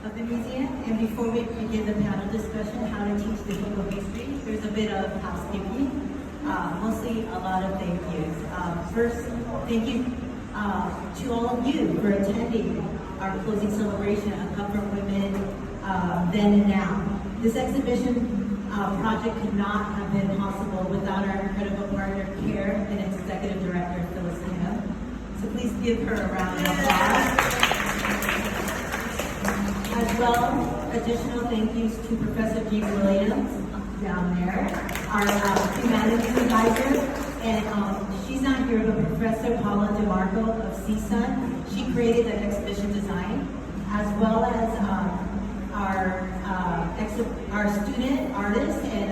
of the museum. And before we begin the panel discussion, how to teach difficult history, there's a bit of housekeeping, mostly a lot of thank yous. First, thank you to all of you for attending our closing celebration of Comfort Women Then and Now. This exhibition project could not have been possible without our incredible partner, CARE, and its executive director, Phyllis. So please give her a round of applause. As well, additional thank yous to Professor Jing down there, our humanities advisor, and she's not here, but Professor Paula DeMarco of CSUN. She created the exhibition design, as well as our student artists, and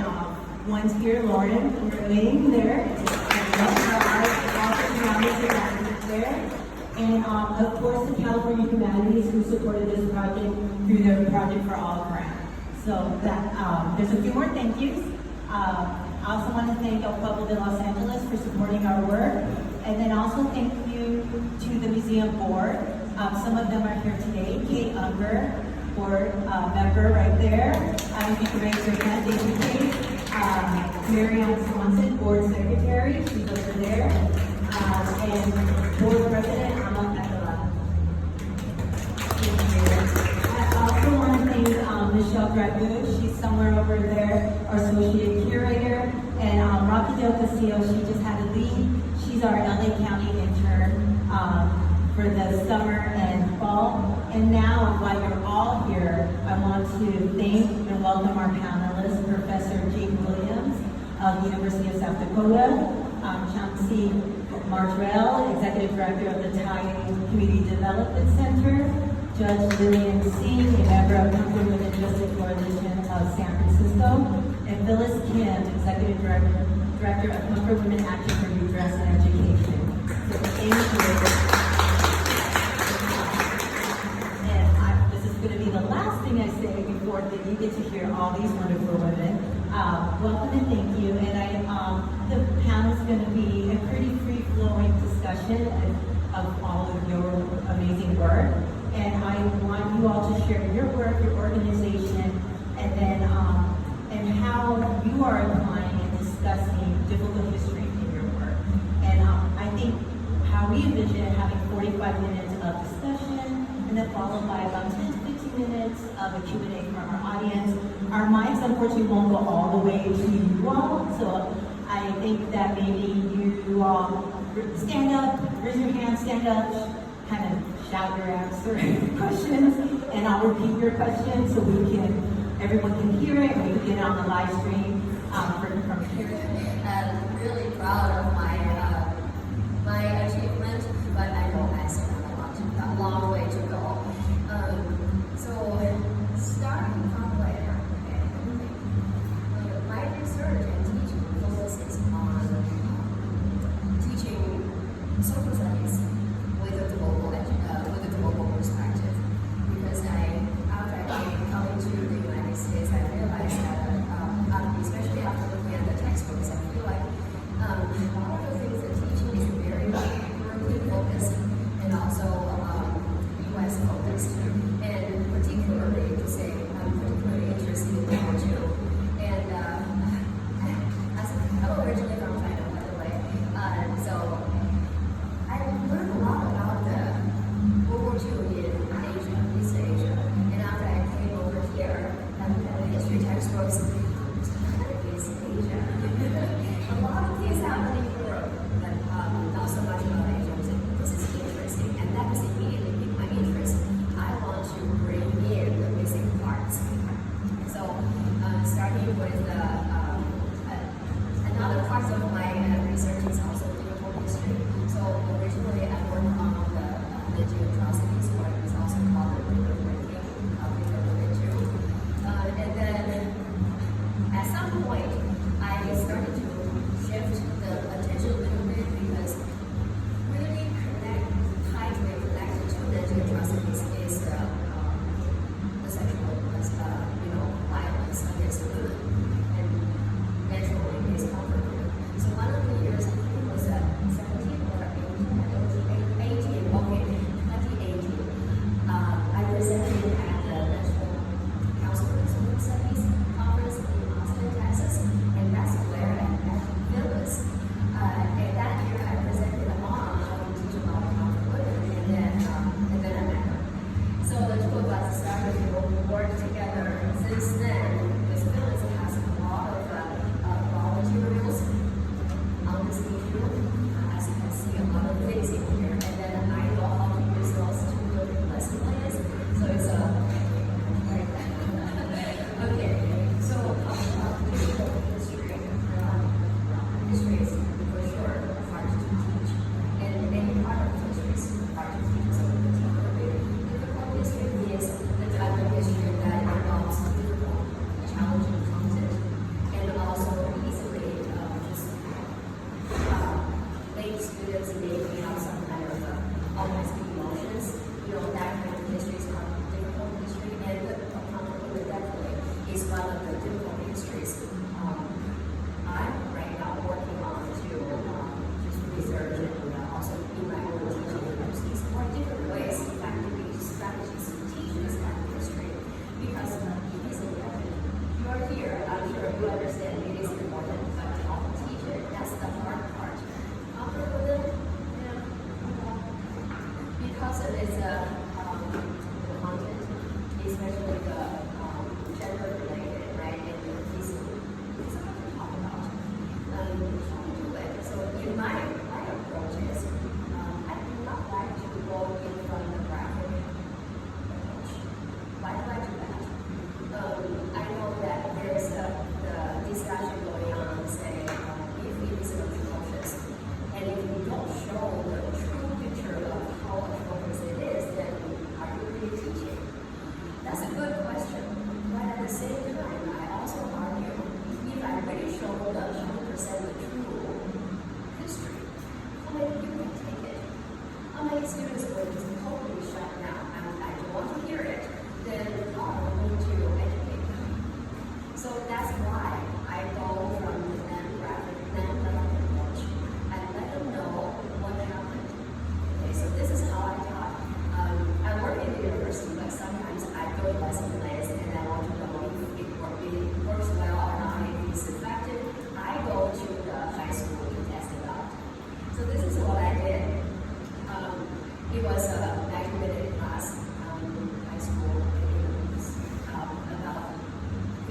one's here, Lauren, we're waiting there, and of course the California Humanities, who supported this project through their Project for All grant. So that there's a few more thank yous. I also want to thank El Pueblo de Los Angeles for supporting our work, and then also thank you to the museum board. Some of them are here today. Kate Unger, board member right there. If you can raise your hand, thank you, Kate. Marianne Swanson, board secretary, she's over there. And board president, Amal Pekala. I also want to thank Michelle Dragoon, she's somewhere over there, our associate curator. And Rocky Del Castillo, she just had to leave. She's our LA County intern for the summer and fall. And now, while you're all here, I want to thank and welcome our panelists, Professor Jing of the University of South Dakota, Chancee Martorell, Executive Director of the Thai Community Development Center, Judge Lillian, a member of Comfort Women Justice Coalition of San Francisco, and Phyllis Kim, Executive Director of Comfort Women Action for Redress and Education. So thank you. And this is going to be the last thing I say before you get to hear all these wonderful women. Welcome and thank you. And the panel is going to be a pretty free-flowing discussion of all of your amazing work. And I want you all to share your work, your organization, and then and how you are applying and discussing difficult history in your work. And I think how we envision having 45 minutes of discussion, and then followed by about 10 to 15 minutes of a Q&A from our audience. Our mics, unfortunately, won't go all the way to you all, so I think that maybe you all stand up, raise your hand, stand up, kind of shout your answer questions, and I'll repeat your questions so everyone can hear it, and we can get it on the live stream from here. I'm really proud of my achievement, but I know I still have a long way to go. So starting from where, my research and teaching focuses on teaching social studies with a global perspective. Because after I came coming to the United States, I realized that, especially after looking at the textbooks, I feel like one of the things that teaching is very European focused and also US focused. And particularly to say, I'm particularly interested in World War II. And I'm originally from China, by the way. So I learned a lot about the World War II in Asia, East Asia. And after I came over here, and the history textbooks, East Asia. A lot of things happen in Europe, but not so much about Asia. This is interesting, and that has immediately piqued my interest. I want to bring in the missing parts. So, starting with another part of my research is also digital history. So, originally I worked on the atrocities, or it was also called the river breaking of World War II. And then, at some point, I started to shift the attention a little bit because really tightly connected to the atrocities is the sexual violence against women, and naturally is comfort women. So one of the years, I think it was 17 or 18, okay, 2018, I presented at the because it is the content, especially the gender related, right? And it's hard to talk about. How to do it. So in my approach is, I do not like to go in from the graphic approach. Why do I do that? I know that there's the discussion going on, saying if it is atrocious, and if you don't show the true picture of how atrocious it is, then are you really teaching? That's a good question. But at the same time, I also argue, if I really show the 100% the true history, how many people take it? How many students will be totally shut down? And I don't want to hear it. Then how are we going to educate them? So that's why I go from the non-graphic, non-graphic approach and let them know what happened. Okay, so this is how I taught. I work in the university, but sometimes I go to lesson plans and I want to know if it works well or not, if it's effective. I go to the high school to test it out. So this is what I did. It was a 90-minute class, high school. It was about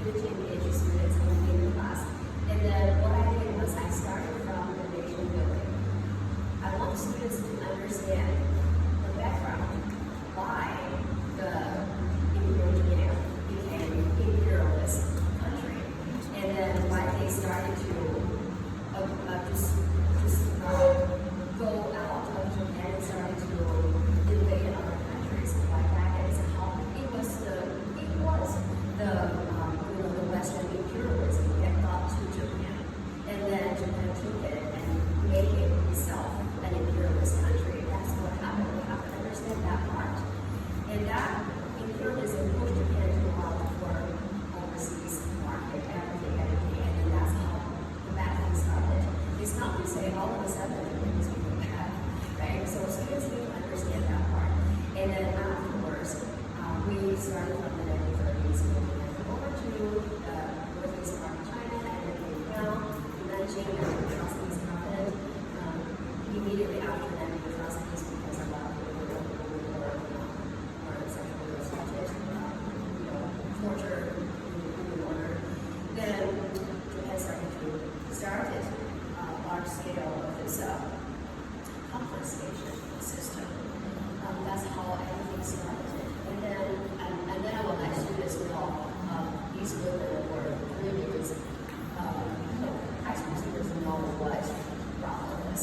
15 PhD students in the class. And then what I did was I started from the nation building. I want students to understand the background, why the Indonesia became imperialist country, and then why they started to go out of Japan and started to invade other countries like that. And how it was the Western imperialism that got to Japan, and then Japan took it and made it itself an imperialist country. That's what happened. We have to understand that part. And that imperialism pushed Japan to out for overseas market, everything, and then that's how the bad thing started. It's not to say all of a sudden things became bad, right? So students need to understand that part. And then afterwards, we started from the 1930s and we went over to the northeast part of China, and then came down to Nanjing and the atrocities happened. Immediately after that, the atrocities, because a lot of people were sexually assaulted, torture in the order. Then Japan started large scale of this confiscation system. That's how everything started. And then I will let students know these women were really high school students know what problem is.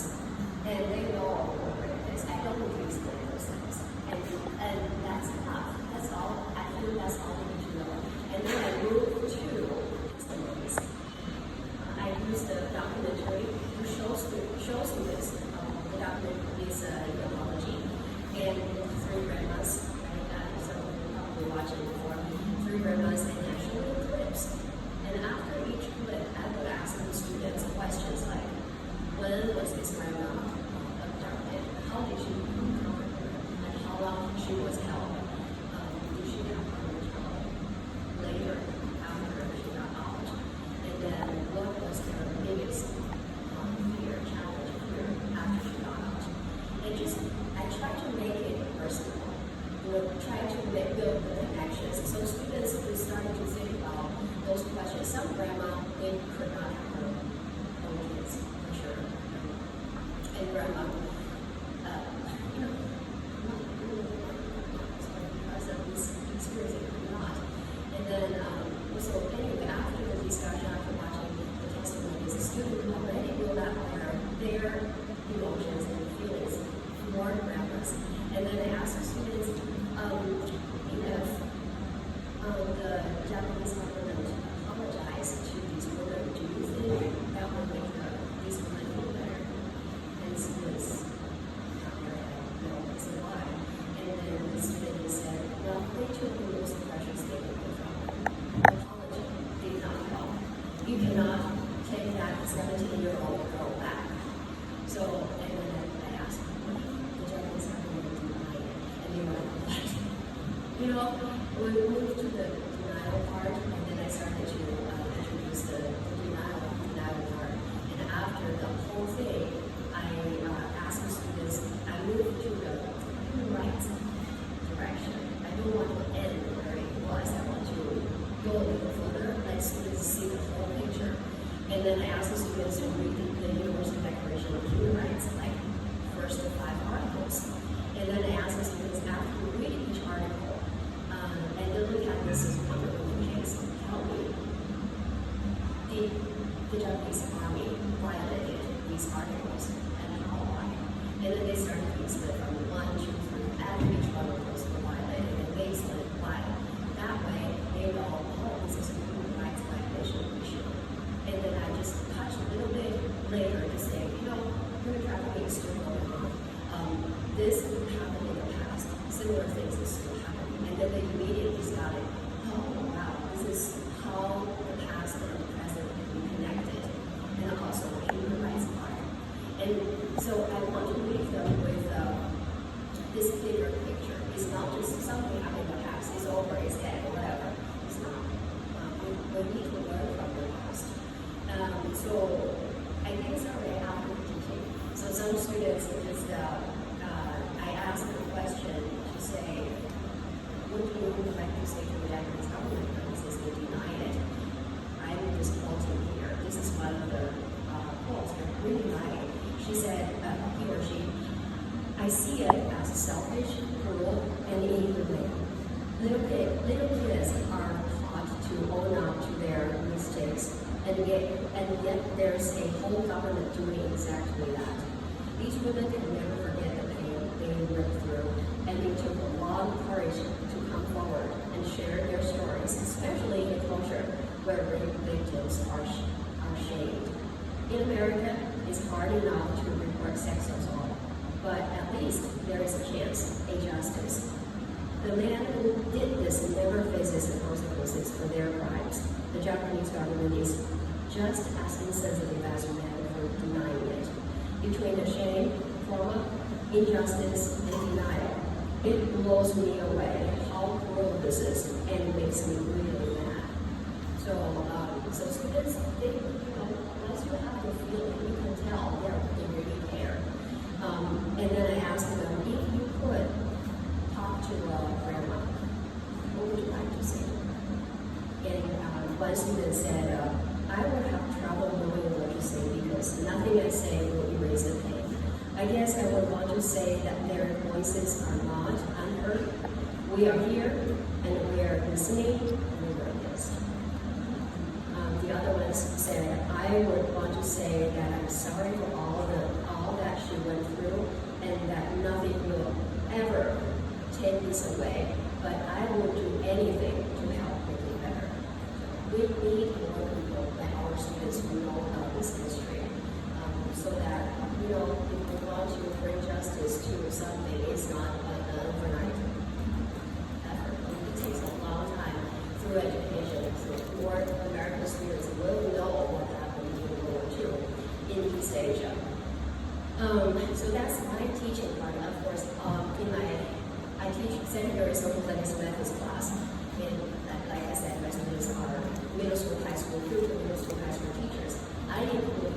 And they know what it is. I don't need to explain those things. And that's enough. That's all. I think that's all they need to know. And then I moved to the movies. I used the documentary to show students. The documentary is ideology. And 3 grandmas, right? So you're probably watching before. 3 grandmas, and I showed them clips. And after each clip, I would ask the students questions like, when was this grandma abducted? How did she become comfortable? And how long she was held? Did she have control later after she got out? And then what was their biggest fear, challenge, fear after she got out? And I try to make it personal. Try to build the connections. So students who started to think about those questions. Some grandma, they could not have her own kids, for sure. And grandma, because of this experience, they could not. And then, so anyway, after the discussion, after watching the testimonies, the students already build up their emotions and feelings toward grandmas. And then I asked the students, if the Japanese government apologized to these women, do you think that would make these women feel better? And students got their head, no, I said why? And then the student said, well, they took the most precious thing from apology did not help. You cannot take that 17-year-old girl back. So, and then I asked them, the Japanese government denied it. And they were like, what? We moved to the denial part, and then I started to introduce the denial part. And after the whole thing, I asked the students, I moved to the human rights similar things is still happening. And then they immediately started, oh wow, this is how the past and the present can be connected, and also human rights are. And so I want to leave them with this bigger picture. It's not just something happened in the past, it's over, it's dead, or whatever. It's not. We need to learn from the past. So I think it's already after teaching. So some students just, I asked them a question to say, what do you like to say to the Japanese government? Since they deny it. I'm just quoting here. This is one of the quotes I really like. She said, he or she, I see it as selfish, cruel, and inhumane. Little kids are taught to own up to their mistakes, and yet there's a whole government doing exactly that. These women can never forget the pain they went through, and they took a lot of courage to come forward and share their stories, especially in a culture where rape victims are shamed. In America, it's hard enough to report sex assault, but at least there is a chance, a justice. The man who did this never faces the consequences for their crimes. The Japanese government is just as insensitive as men for denying it. Between the shame, trauma, injustice, and denial, it blows me away how cruel this is and makes me really mad. So students, once you have the feeling, you can tell they really care. And then I asked them, if you could talk to grandma, what would you like to say? And one student said, I would have trouble knowing what to say because nothing I say will erase the pain. I guess I would want to say that their voices are not unheard. We are here, and we are listening, and we are missed. The other ones said, I would want to say that I'm sorry for all that she went through, and that nothing will ever take this away, but I will do anything to help make it better. We need more people like our students who know about this history, so that, if we want to bring justice to something, it's not an overnight effort. It takes a long time through education, so more American students will know what happened in World War II in East Asia. So that's my teaching part. Of course, I teach secondary social studies methods class, and like I said, my students are middle school, high school, future middle school, high school teachers. I need to be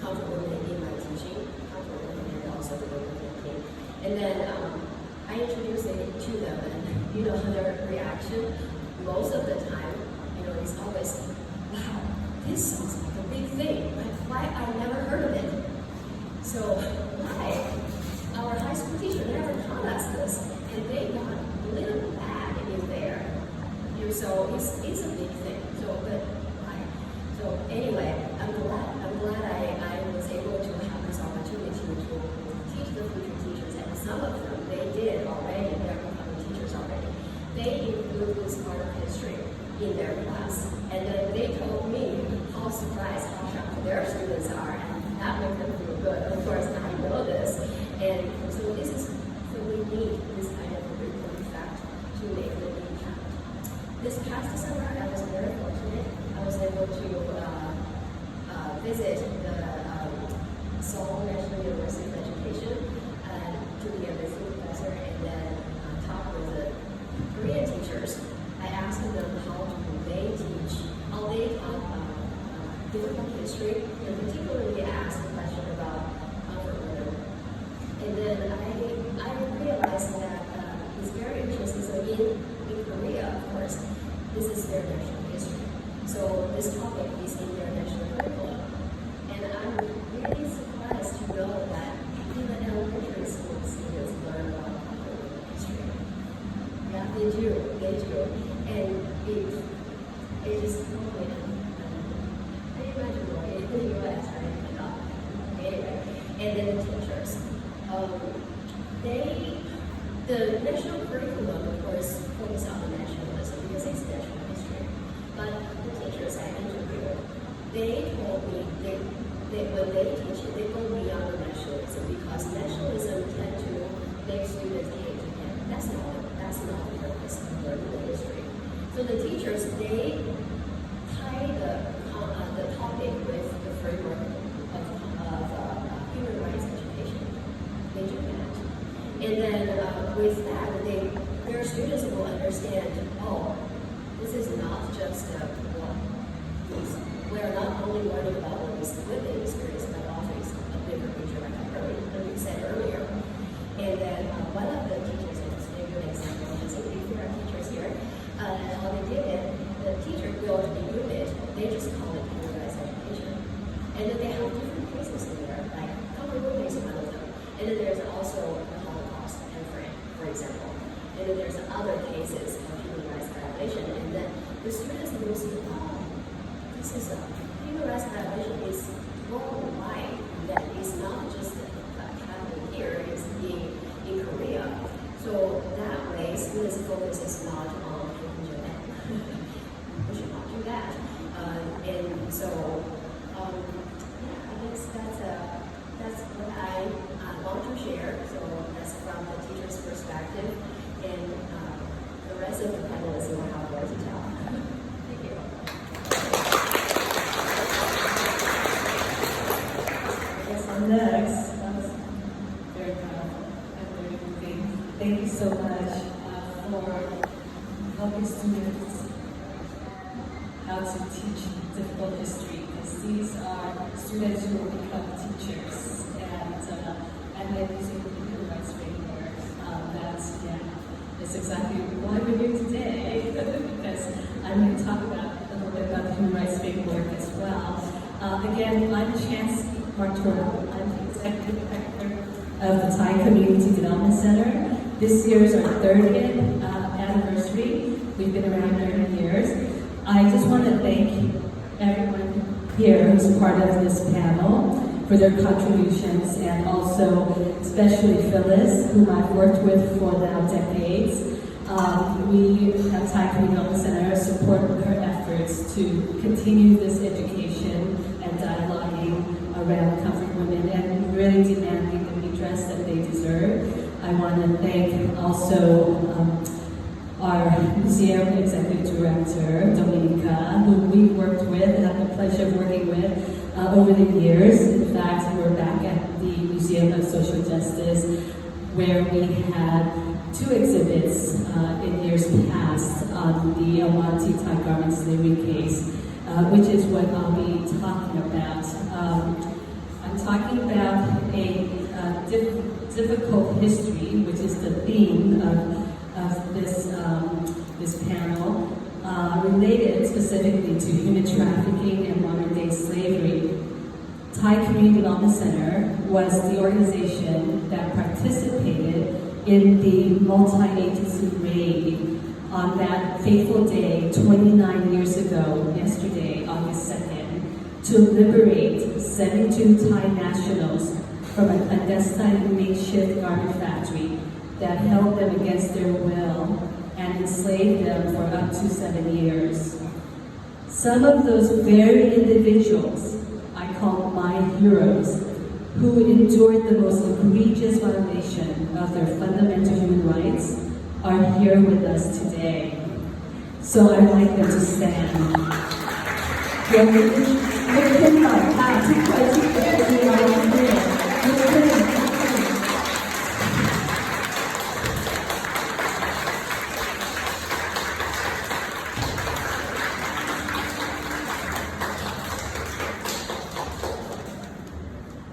comfortable in my teaching, comfortable and also the thinking. And then I introduce it to them, and their reaction most of the time, is always, wow, this sounds like a big thing. Like, why I never heard of it? So why? Our high school teacher never taught us this, and they got a little bad in there. So it's a big thing. So anyway, I'm glad I was able to have this opportunity to teach the future teachers, and some of them they did already. They're becoming teachers already. They include this part of history in their class, and then they told me how surprised, how shocked their students are, and that made them feel good. Of course, I know this, and so we need this kind of curriculum effect to make the impact. This past December, I was very fortunate. I was able to visit the Seoul National University of Education to be a visiting professor, and then talk with the Korean teachers. I asked them how do they teach, how they talk difficult history, and particularly I asked the question about comfort women. And then I realized that it's very interesting. So in Korea, of course, this is their national history. So this topic is in their national curriculum. And I'm really surprised to know that even elementary school students learn about comfort women history. Yeah, they do. And it is totally unimaginable in the US, right? Anyway, and then the teachers. The national curriculum, of course, focuses on the nationalism because it's national history. But the teachers I interviewed, they told me that when they teach it, they go beyond the nationalism because nationalism tends to make students hate again. That's not not the purpose of learning the history. So the teachers, they tie the topic with the framework of human rights education. They do that. And then with that, their students will understand, oh, this is not just we are not only learning about what is living experience, but also a bigger picture, like we said earlier. And then one of the teachers, and it's a good example, is if you are teachers here, how they did it, the teacher built a unit, they just call it human rights education. And then they have different cases in there, like Cameroon is one of them. And then there's also the Holocaust and for example. And then there's other cases of human rights violation. And then the students will see, oh, this is a human rights violation is worldwide. That is not just happening here, it's in Korea. So that way, students' focus is not on Japan. We should not do that. And so, yeah, I guess that's what I want to share. So that's from the teacher's perspective, and the rest of the panelists will have more to tell. Thank you. Next, that was very powerful and very moving. Thank you so much for helping students how to teach difficult history, because these are students who will become teachers, and they're using the human rights framework. That's exactly why we're here today, because I'm going to talk about a little bit about the human rights framework as well. Again, I'm Chancee Martorell. I'm the Executive Director of the Thai Community Development Center. This year is our 30th anniversary. We've been around 30 years. I just want to thank everyone here who's part of this panel for their contributions, and also especially Phyllis, whom I've worked with for now decades. We at Thai Community Development Center support her efforts to continue this education and dialoguing around comfort women and really demanding the redress that they deserve. I want to thank also our museum executive director, Domenica, who we've worked with and had the pleasure of working with over the years. In fact, we're back at the Museum of Social Justice, where we had 2 exhibits in years past on the Almaty Thai garment slavery case, which is what I'll be talking about. I'm talking about a difficult history, which is the theme of this panel, related specifically to human trafficking and modern-day slavery. Thai Community Development Center was the organization that participated in the multi-agency raid on that fateful day 29 years ago, yesterday, August 2nd, to liberate 72 Thai nationals from a clandestine makeshift garment factory that held them against their will and enslaved them for up to 7 years. Some of those very individuals I call my heroes, who endured the most egregious violation of their fundamental human rights, are here with us today. So I'd like them to stand.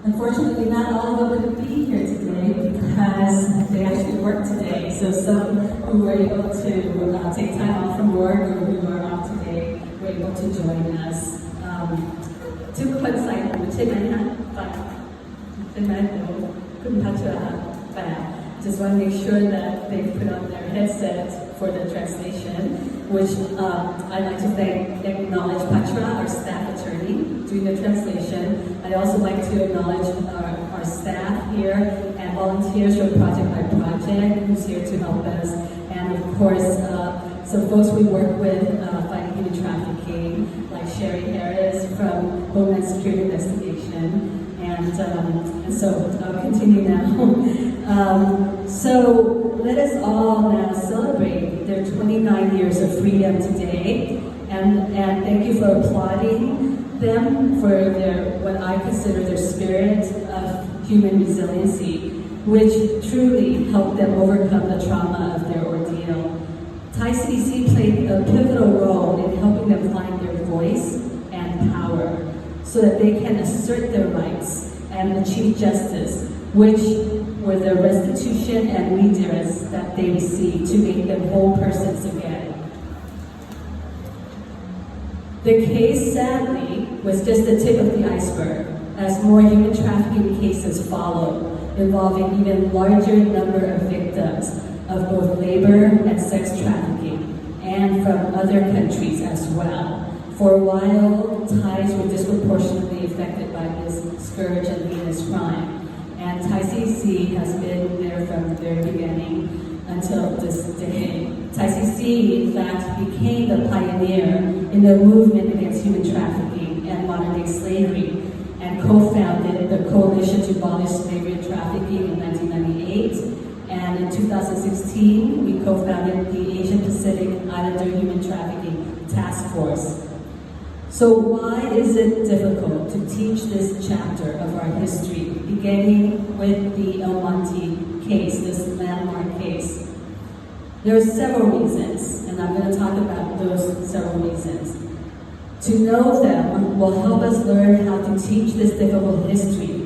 Unfortunately, not all of them could be here today because they actually work today. So some who were able to take time off from work or who are off today were able to join us. ทุกคนใส่หูใช่ไหมฮะฟังใช่ไหมเดี๋ยวคุณพัชราแปล Just want to make sure that they put on their headset for the translation, which I'd like to acknowledge Patra, our staff attorney, doing the translation. I'd also like to acknowledge our staff here and volunteers from Project by Project, who's here to help us. And of course, some folks we work with fighting human trafficking, like Sherry Harris from Homeland Security Investigation. And so I'll continue now. So let us all now celebrate their 29 years of freedom today, and thank you for applauding them for their, what I consider their spirit of human resiliency, which truly helped them overcome the trauma of their ordeal. Thai CDC played a pivotal role in helping them find their voice and power so that they can assert their rights and achieve justice, which were the restitution and redress that they received to make them whole persons again. The case, sadly, was just the tip of the iceberg, as more human trafficking cases followed, involving even larger number of victims of both labor and sex trafficking, and from other countries as well. For a while, Thais were disproportionately affected by this scourge and heinous crime, and Thai CDC has been there from the very beginning until this day. Thai CDC, in fact, became the pioneer in the movement against human trafficking and modern-day slavery, and co-founded the Coalition to Abolish Slavery and Trafficking in 1998. And in 2016, we co-founded the Asian Pacific Islander Human Trafficking Task Force. So why is it difficult to teach this chapter of our history, beginning with the El Monte case, this landmark case? There are several reasons, and I'm going to talk about those several reasons. To know them will help us learn how to teach this difficult history,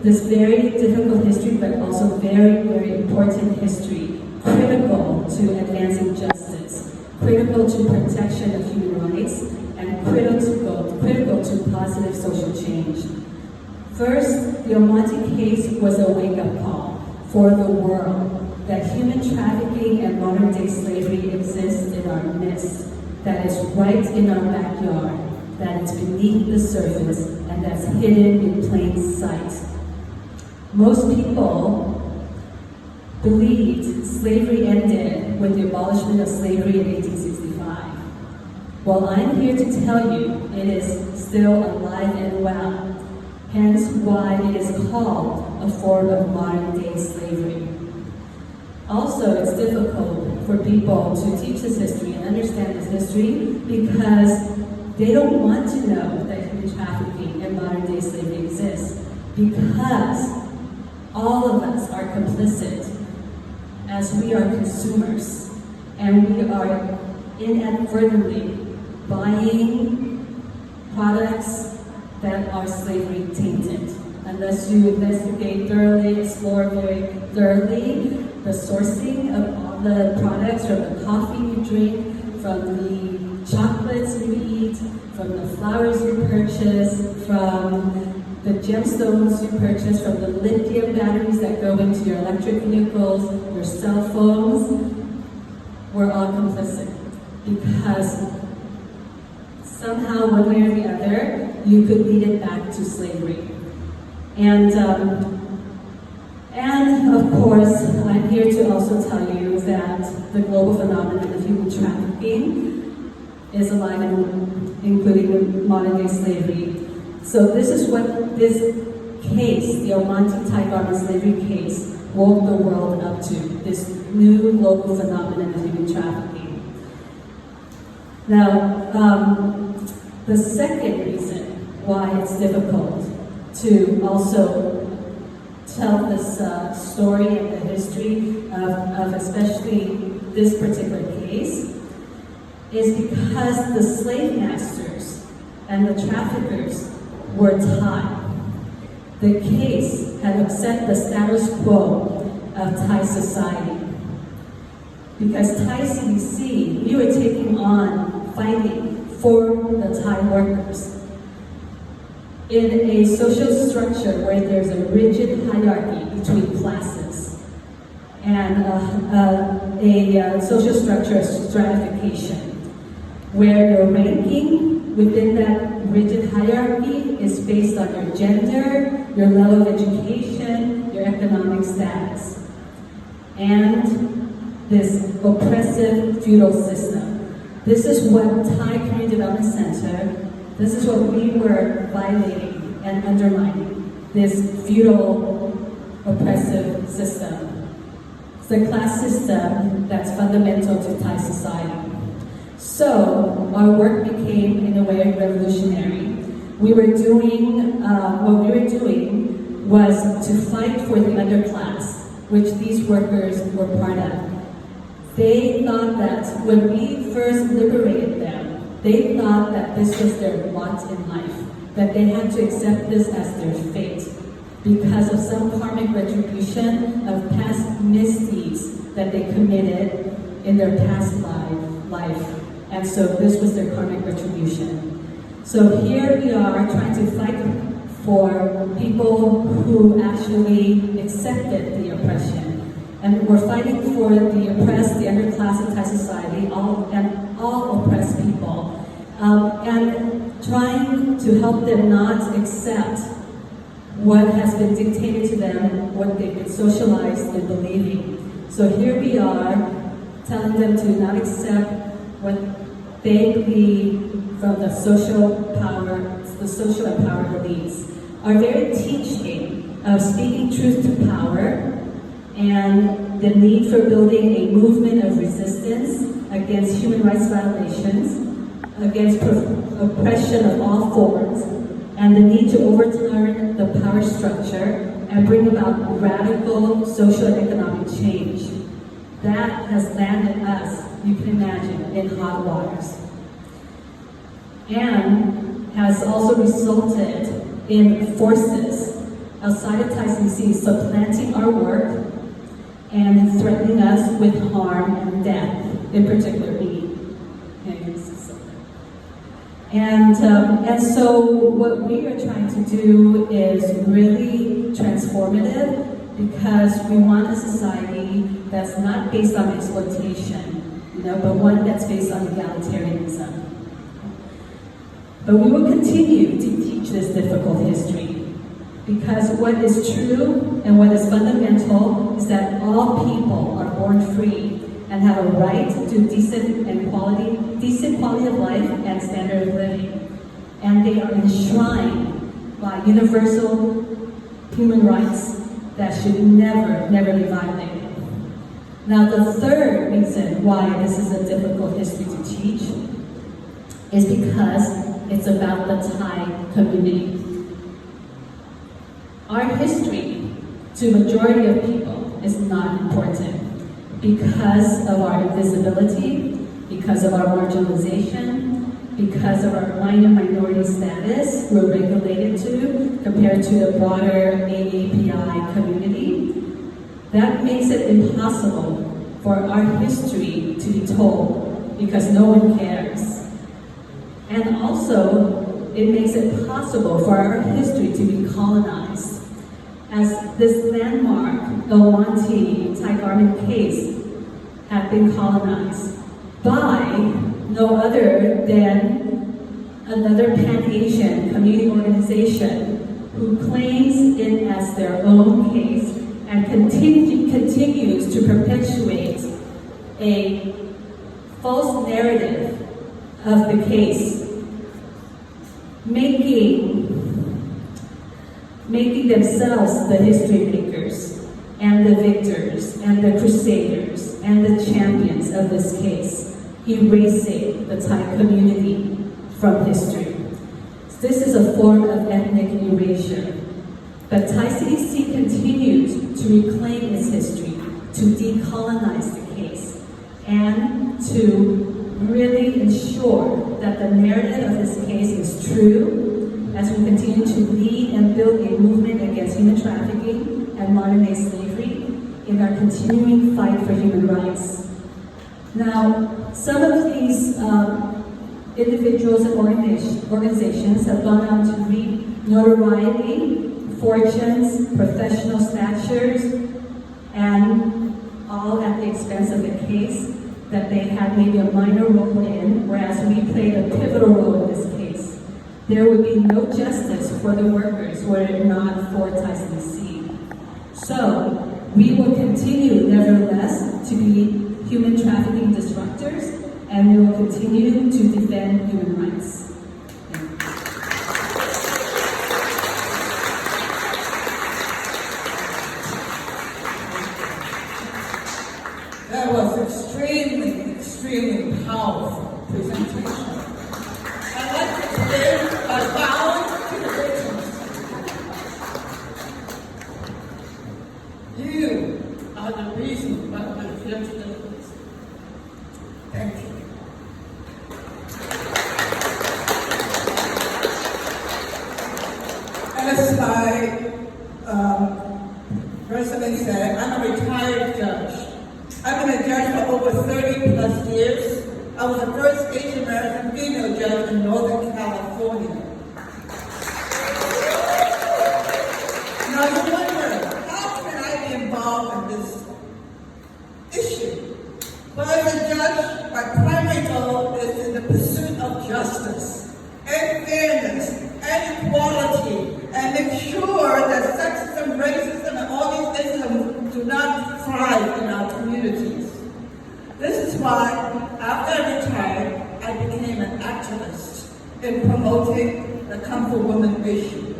this very difficult history, but also very, very important history, critical to advancing justice, critical to protection of human rights, and critical to positive social change. First, the Almonte case was a wake-up call for the world that human trafficking and modern-day slavery exists in our midst, that is right in our backyard, that is beneath the surface, and that's hidden in plain sight. Most people believed slavery ended with the abolishment of slavery in 1865. Well, I'm here to tell you it is still alive and well, hence why it is called a form of modern-day slavery. Also, it's difficult for people to teach this history and understand this history because they don't want to know that human trafficking and modern-day slavery exists, because all of us are complicit as we are consumers, and we are inadvertently buying products that are slavery tainted. Unless you investigate thoroughly, explore very thoroughly the sourcing of all the products, from the coffee you drink, from the chocolates you eat, from the flowers you purchase, from the gemstones you purchase, from the lithium batteries that go into your electric vehicles, your cell phones, we're all complicit. Because somehow, one way or the other, you could lead it back to slavery. And of course, I'm here to also tell you that the global phenomenon of human trafficking is alive, including modern-day slavery. So this is what this case, the Almonte Thai garment slavery case, woke the world up to, this new global phenomenon of human trafficking. Now, the second reason why it's difficult to also tell this story and the history of especially this particular case is because the slave masters and the traffickers were Thai. The case had upset the status quo of Thai society. Because Thai CDC, we were taking on fighting for the Thai workers in a social structure where there's a rigid hierarchy between classes and a social structure of stratification, where your ranking within that rigid hierarchy is based on your gender, your level of education, your economic status, and this oppressive feudal system. This is what Thai Community Development Center, this is what we were violating and undermining. this feudal oppressive system. It's a class system that's fundamental to Thai society. So our work became, in a way, revolutionary. What we were doing was to fight for the underclass, which these workers were part of. They thought that when we first liberated them, they thought that this was their lot in life, that they had to accept this as their fate because of some karmic retribution of past misdeeds that they committed in their past life. And so this was their karmic retribution. So here we are trying to fight for people who actually accepted the oppression. And we're fighting for the oppressed, the underclass of Thai society, all oppressed people, and trying to help them not accept what has been dictated to them, what they've been socialized in believing. So here we are, telling them to not accept what they believe from the social and power elites. Our very teaching of speaking truth to power and the need for building a movement of resistance against human rights violations, against oppression of all forms, and the need to overturn the power structure and bring about radical social and economic change. That has landed us, you can imagine, in hot waters. And has also resulted in forces outside of TICC supplanting our work and threatening us with harm and death, in particular me. And so what we are trying to do is really transformative, because we want a society that's not based on exploitation, but one that's based on egalitarianism. But we will continue to teach this difficult history, because what is true and what is fundamental is that all people are born free and have a right to decent quality of life and standard of living. And they are enshrined by universal human rights that should never be violated. Now, the third reason why this is a difficult history to teach is because it's about the Thai community. Our history, to a majority of people, is not important because of our invisibility, because of our marginalization, because of our minority status we're regulated to compared to the broader AAPI community. That makes it impossible for our history to be told because no one cares. And also, it makes it possible for our history to be colonized. As this landmark, the Wanti Thai garment case, had been colonized by no other than another Pan-Asian community organization who claims it as their own case and continues to perpetuate a false narrative of the case, making themselves the history makers and the victors and the crusaders and the champions of this case, erasing the Thai community from history. This is a form of ethnic erasure. But Thai CDC continues to reclaim its history, to decolonize the case, and to really ensure that the narrative of this case is true as we continue to lead and build a movement against human trafficking and modern-day slavery in our continuing fight for human rights. Now, some of these individuals and organizations have gone on to reap notoriety, fortunes, professional statures, and all at the expense of the case that they had maybe a minor role in, whereas we played a pivotal role in this case. There would be no justice for the workers were it not for Thai CDC. So, we will continue, nevertheless, to be human trafficking disruptors, and we will continue to defend human rights. That was extremely, extremely powerful presentation. I'd like to begin by bowing to the victims. You are the reason why we're here today. Thank you. As my president said, I'm a retired judge. I've been a judge for over 30 plus years. I was the first Asian American female judge in Northern California. Now you wonder, how can I be involved in this issue? Well, as a judge, my primary goal is in the pursuit of justice and fairness and equality, and make sure that sexism, racism, and all these isms do not thrive in our communities. This is why, after I retired, I became an activist in promoting the Comfort Women issue.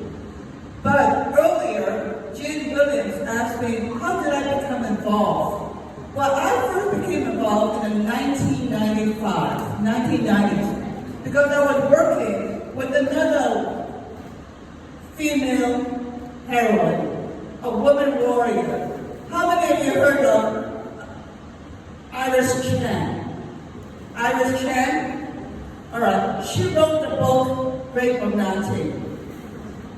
But earlier, Jing asked me, how did I become involved? Well, I first became involved in 1990s, because I was working with another female heroine, a woman warrior. How many of you heard of Iris Chan? Iris Chan? All right, she wrote the book, Rape of 19.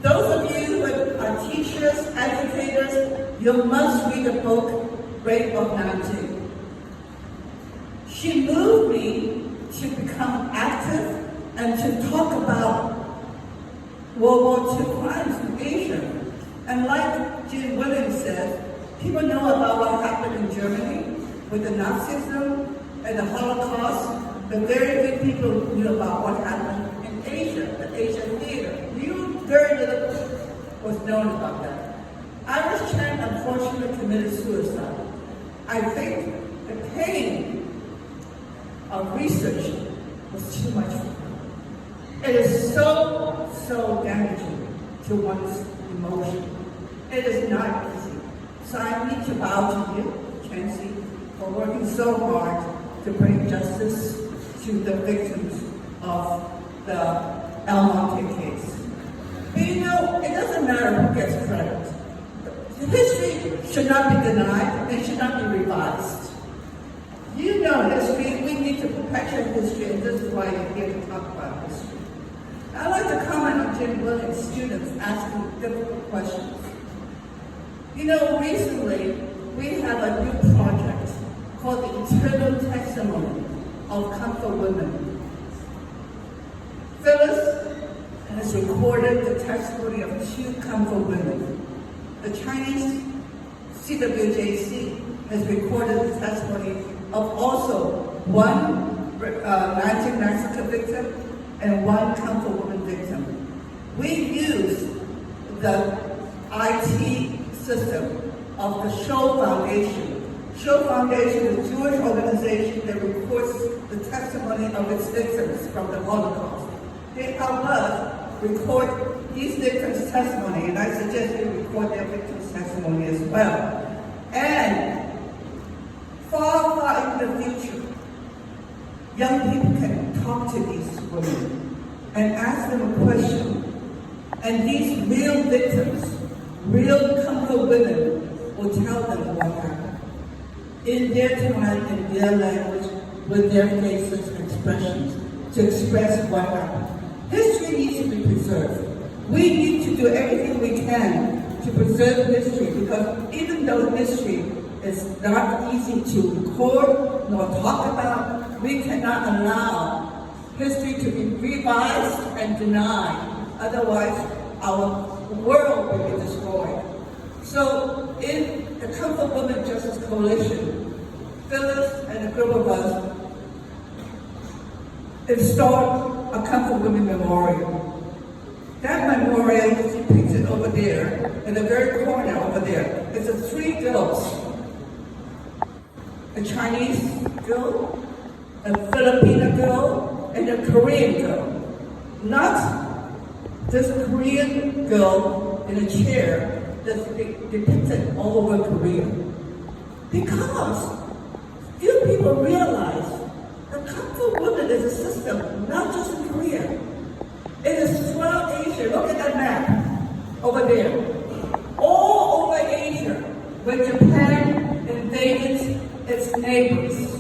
Those of you who are teachers, educators, you must read the book, Rape of 19. She moved me to become active and to talk about World War II crimes in Asia. And like Jim Williams said, people know about what happened in Germany with the Nazism and the Holocaust, but very few people knew about what happened in Asia, the Asian theater. Very little was known about that. Iris Chan unfortunately committed suicide. I think the pain of research was too much for her. It is so damaging to one's emotion. It is not easy. So I need to bow to you, Chancee, for working so hard to bring justice to the victims of the El Monte case. But you know, it doesn't matter who gets credit. History should not be denied and should not be revised. You know history, we need to perpetuate history, and this is why you're here to talk about history. I'd like to comment on Jim Williams' students asking difficult questions. You know, recently, we have a new project called the Internal Testimony of Comfort Women. Phyllis has recorded the testimony of 2 Comfort women. The Chinese CWJC has recorded the testimony of also 1 Nanjing massacre victim and 1 Comfort Woman victim. We use the IT system of the Show Foundation. Show Foundation is a Jewish organization that records the testimony of its victims from the Holocaust. They help us record these victims' testimony, and I suggest you record their victims' testimony as well. And far in the future, young people can talk to these women and ask them a question. And these real victims, real Comfort women, will tell them what happened. In their time, in their language, with their faces and expressions, to express what happened. History needs to be preserved. We need to do everything we can to preserve history, because even though history is not easy to record nor talk about, we cannot allow history to be revised and denied. Otherwise, our world will be destroyed. So in the Comfort Women Justice Coalition, Phyllis and a group of us installed a Comfort Women Memorial. That memorial is depicted over there, in the very corner over there. It's 3 girls. A Chinese girl, a Filipino girl, and a Korean girl. Not this Korean girl in a chair that's depicted all over Korea. Because people realize that Kung Fu Women is a system, not just in Korea. It is throughout Asia. Look at that map over there. All over Asia, when Japan invaded its neighbors.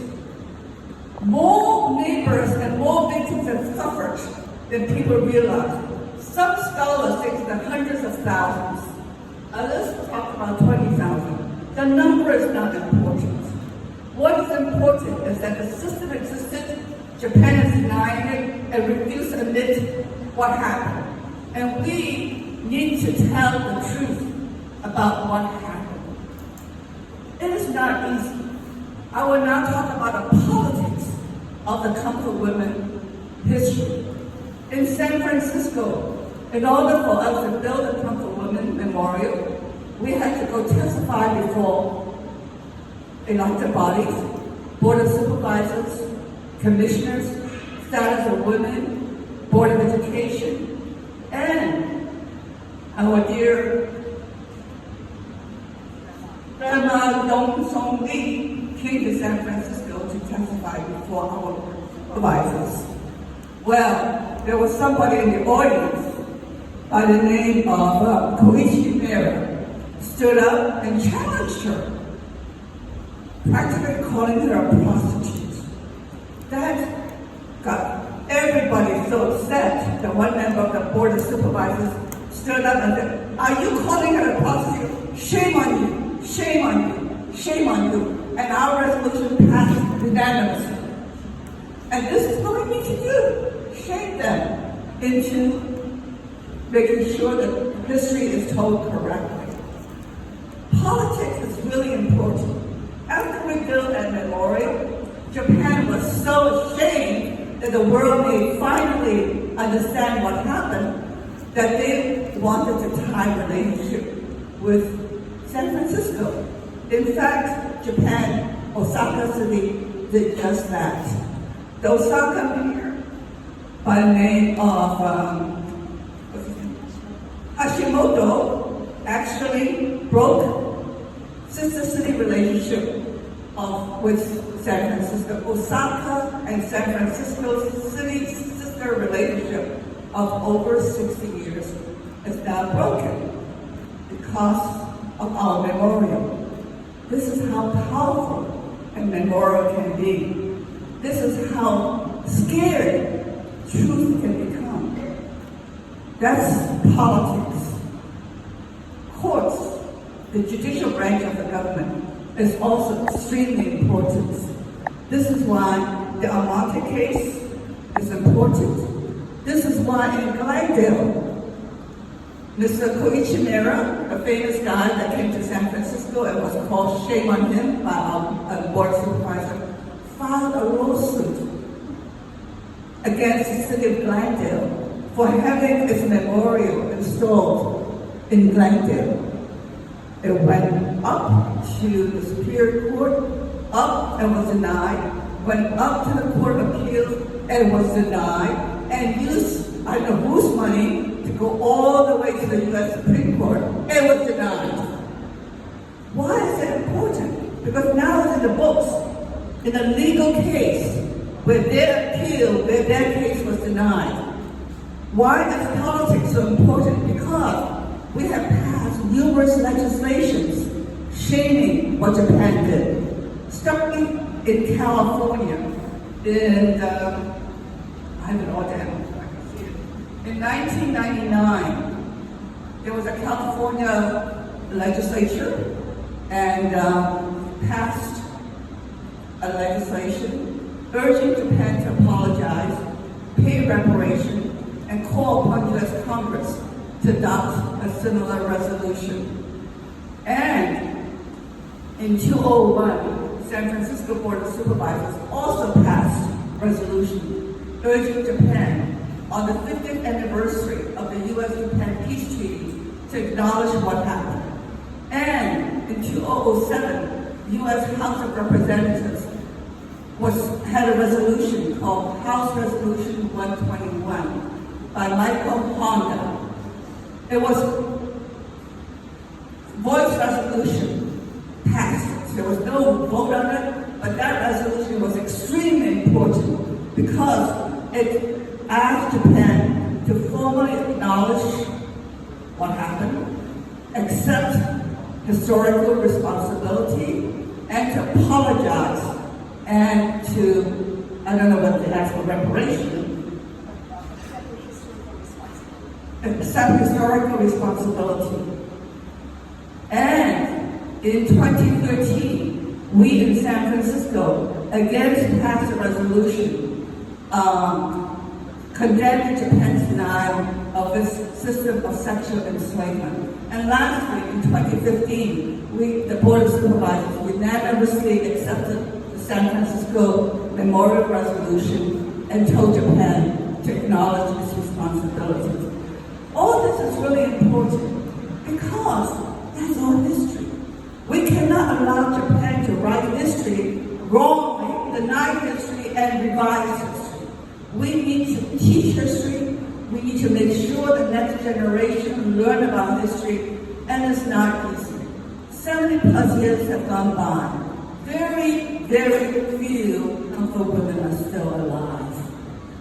More neighbors and more victims have suffered than people realize. Some scholars think that hundreds of thousands. Others talk about 20,000. The number is not important. What is important is that the system existed, Japan is denying it, and refused to admit what happened. And we need to tell the truth about what happened. It is not easy. I will now talk about the politics of the Kung Fu Women history. In San Francisco, in order for us to build a Kung Fu Women memorial, we had to go testify before elected bodies, Board of Supervisors, Commissioners, Status of Women, Board of Education, and our dear Grandma Dong Song Lee came to San Francisco to testify before our advisors. Well, there was somebody in the audience by the name of Koichi Mera stood up and challenged her, practically calling her a prostitute. That got everybody so upset that one member of the Board of Supervisors stood up and said, "Are you calling her a prostitute? Shame on you, shame on you, shame on you." And our resolution passed unanimously. And this is what we need to do, shape them into making sure that history is told correctly. Politics is really important. After we built that memorial, Japan was so ashamed that the world may finally understand what happened that they wanted to tie relationship with San Francisco. In fact, Japan, Osaka City, did just that. The Osaka mayor, by the name of Hashimoto, actually broke sister city relationship with San Francisco. Osaka and San Francisco city sister relationship of over 60 years is now broken because of our memorial. This is how powerful a memorial can be. This is how scared truth can become. That's politics. Courts, the judicial branch of the government, is also extremely important. This is why the Almonte case is important. This is why in Glendale, Mr. Koichi Mera, a famous guy that came to San Francisco and was called shame on him by our board supervisor, filed a lawsuit against the city of Glendale for having its memorial installed in Glendale. It went up to the Superior Court, up and was denied, went up to the Court of Appeals and was denied, and used, I don't know whose money, to go all the way to the U.S. Supreme Court and was denied. Why is that important? Because now it's in the books, in a legal case, where their appeal, where their case was denied. Why is politics so important? Because we have passed numerous legislations shaming what Japan did. Starting in California, I have it all down. In 1999, there was a California legislature and passed a legislation urging Japan to apologize, pay reparation, and call upon U.S. Congress to adopt a similar resolution. And in 2001, San Francisco Board of Supervisors also passed resolution urging Japan on the 50th anniversary of the U.S.-Japan Peace Treaty to acknowledge what happened. And in 2007, U.S. House of Representatives had a resolution called House Resolution 121 by Michael Honda. It was voice resolution passed. There was no vote on it, but But that resolution was extremely important because it asked Japan to formally acknowledge what happened, accept historical responsibility, and to apologize, and to, I don't know what they asked for, reparation, accept historical responsibility. And in 2013, we in San Francisco again passed a resolution condemning Japan's denial of this system of sexual enslavement. And lastly, in 2015, the Board of Supervisors unanimously accepted the San Francisco Memorial Resolution and told Japan to acknowledge its responsibilities. All this is really important because that's our history. We cannot allow Japan to write history wrongly, deny history, and revise history. We need to teach history. We need to make sure the next generation learn about history, and it's not easy. 70 plus years have gone by. Very, very few of the women are still alive.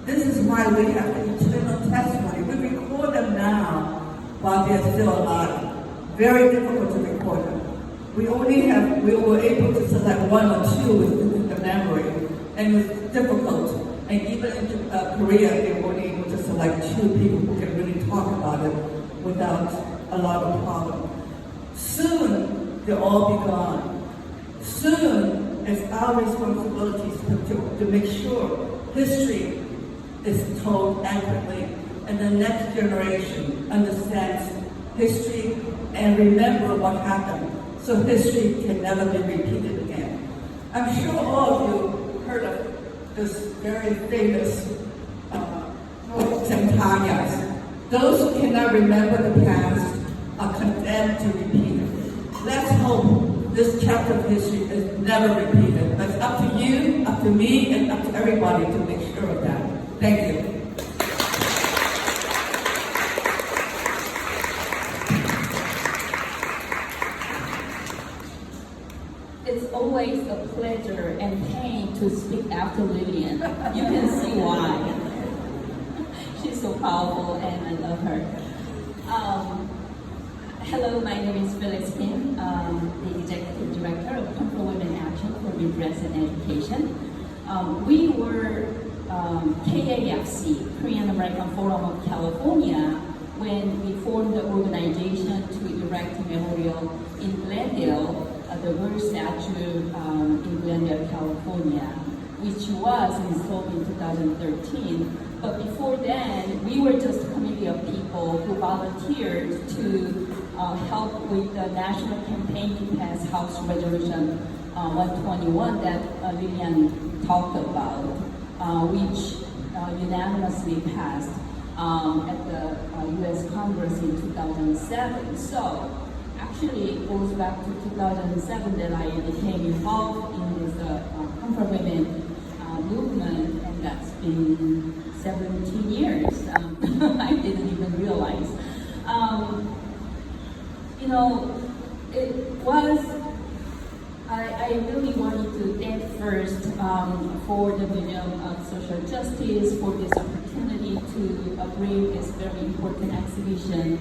This is why we have the eternal testimony. We record them now while they're still alive. Very difficult to record them. We were able to select one or two within the memory, and it was difficult. And even in Korea, they were able to select 2 people who can really talk about it without a lot of problem. Soon, they'll all be gone. Soon, it's our responsibility to make sure history is told accurately, and the next generation understands history and remember what happened, so history can never be repeated again. I'm sure all of you heard of this very famous Centanias. Those who cannot remember the past are condemned to repeat it. Let's hope this chapter of history is never repeated. But it's up to you, up to me, and up to everybody to make sure of that. Thank you. It's always a pleasure and pain to speak after Lillian. You can see why. She's so powerful and I love her. Hello, my name is Phyllis, the Executive Director of Control Women Action for Redress and Education. We were KAFC, Korean American Forum of California, when we formed the organization to erect a memorial in Glendale, the World Statue in Glendale, California, which was installed in 2013. But before then, we were just a committee of people who volunteered to help with the national campaign to pass House Resolution 121 that Lillian talked about, which unanimously passed at the U.S. Congress in 2007. So actually, it goes back to 2007 that I became involved in this Comfort Women movement, and that's been 17 years. I didn't even realize. It was, I really wanted to thank first for the Museum of Social Justice for this opportunity to bring this very important exhibition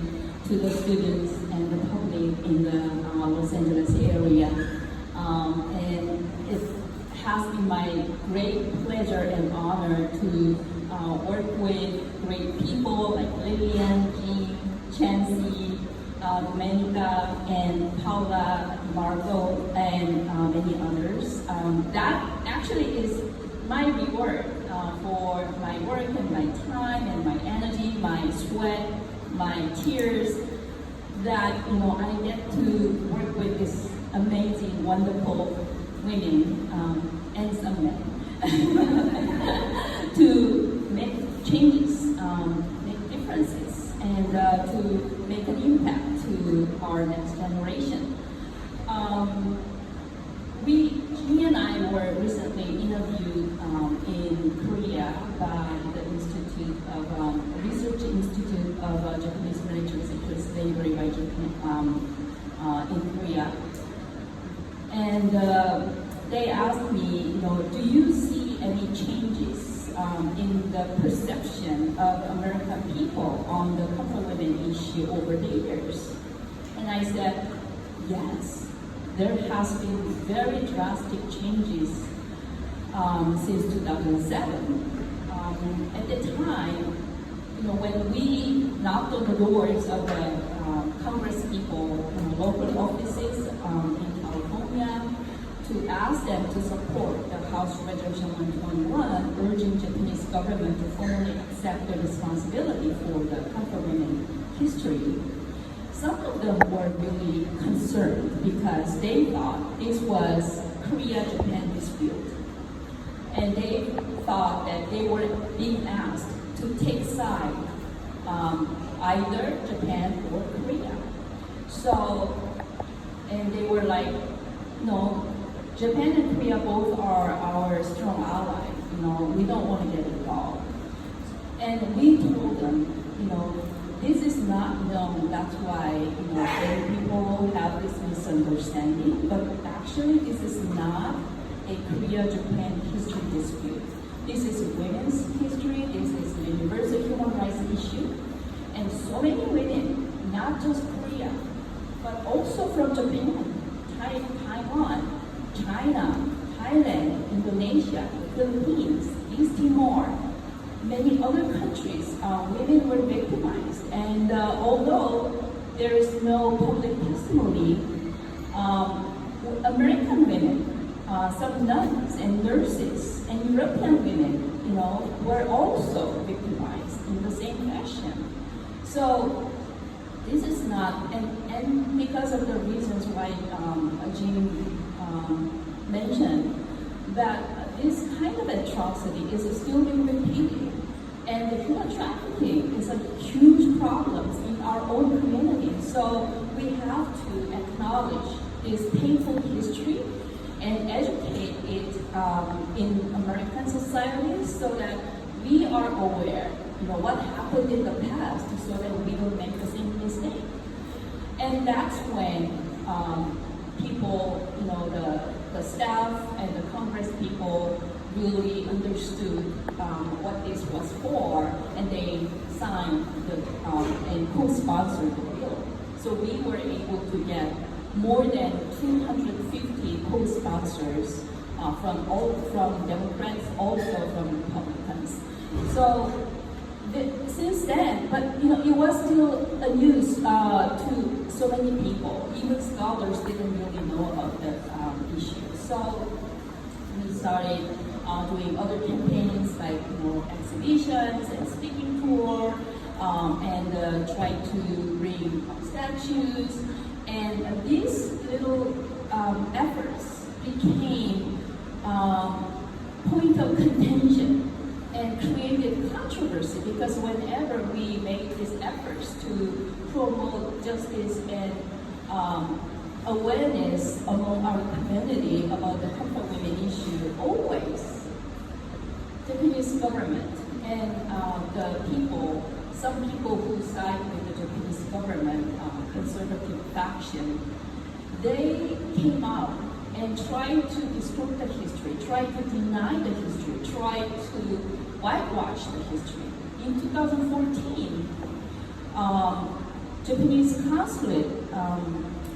to the students and the public in the Los Angeles area. And it has been my great pleasure and honor to work with great people like Lillian, Jing, Chancee, Domenica, and Paula, Margot, and many others. That actually is my reward for my work and my time and my energy, my sweat, my tears, that I get to work with this amazing, wonderful women and some men to make changes, make differences, and to make an impact to our next generation. Jing and I were recently interviewed in Korea by the Research Institute of Japanese Military Sexual Slavery by Japan in Korea. And they asked me, do you see any changes in the perception of American people on the comfort women issue over the years? And I said, yes, there has been very drastic changes since 2007. At the time, when we knocked on the doors of the Congress people, local offices in California, to ask them to support the House Resolution 121, urging Japanese government to formally accept the responsibility for the comfort women history. Some of them were really concerned because they thought this was Korea-Japan dispute. And they thought that they were being asked to take side, either Japan or Korea. So, and they were like, no, Japan and Korea both are our strong allies. We don't want to get involved. And we told them, this is not known. That's why, many people have this misunderstanding. But actually, this is not a Korea-Japan history dispute. This is women's history. This is a universal human rights issue. And so many women, not just Korea, but also from Japan, Taiwan, China, Thailand, Indonesia, Philippines, East Timor, many other countries, women were victimized. And although there is no public testimony, American women, some nuns and nurses and European women, were also victimized in the same fashion. So this is not, and because of the reasons why Jing mentioned, that this kind of atrocity is still being repeated. And the human trafficking is a huge problem in our own community. So we have to acknowledge this painful history and educate it in American societies so that we are aware, what happened in the past so that we don't make the same mistake. And that's when people, the staff and the Congress people really understood what this was for, and they signed and co-sponsored the bill. So we were able to get more than 250 co-sponsors from Democrats, also from Republicans. So since then, but it was still a news to so many people. Even scholars didn't really know about the issue. So we started doing other campaigns like exhibitions and speaking tour, and tried to bring statues. And these little efforts became point of contention and created controversy, because whenever we made these efforts to promote justice and awareness among our community about the comfort women issue, always Japanese government and the people, some people who side with the Japanese government, conservative faction, they came out and tried to distort the history, tried to deny the history, tried to whitewash the history. In 2014, Japanese consulate,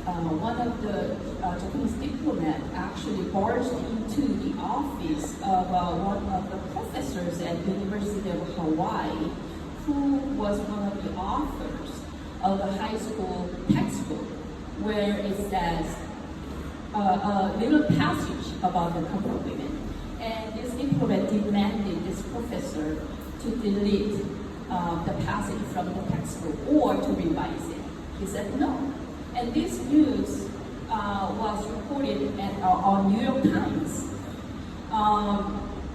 one of the Japanese diplomats actually barged into the office of one of the professors at the University of Hawaii, who was one of the authors of the high school textbook, where it says a little passage about the comfort women. And this diplomat demanded this professor to delete the passage from the textbook or to revise it. He said no. And this news was reported on New York Times.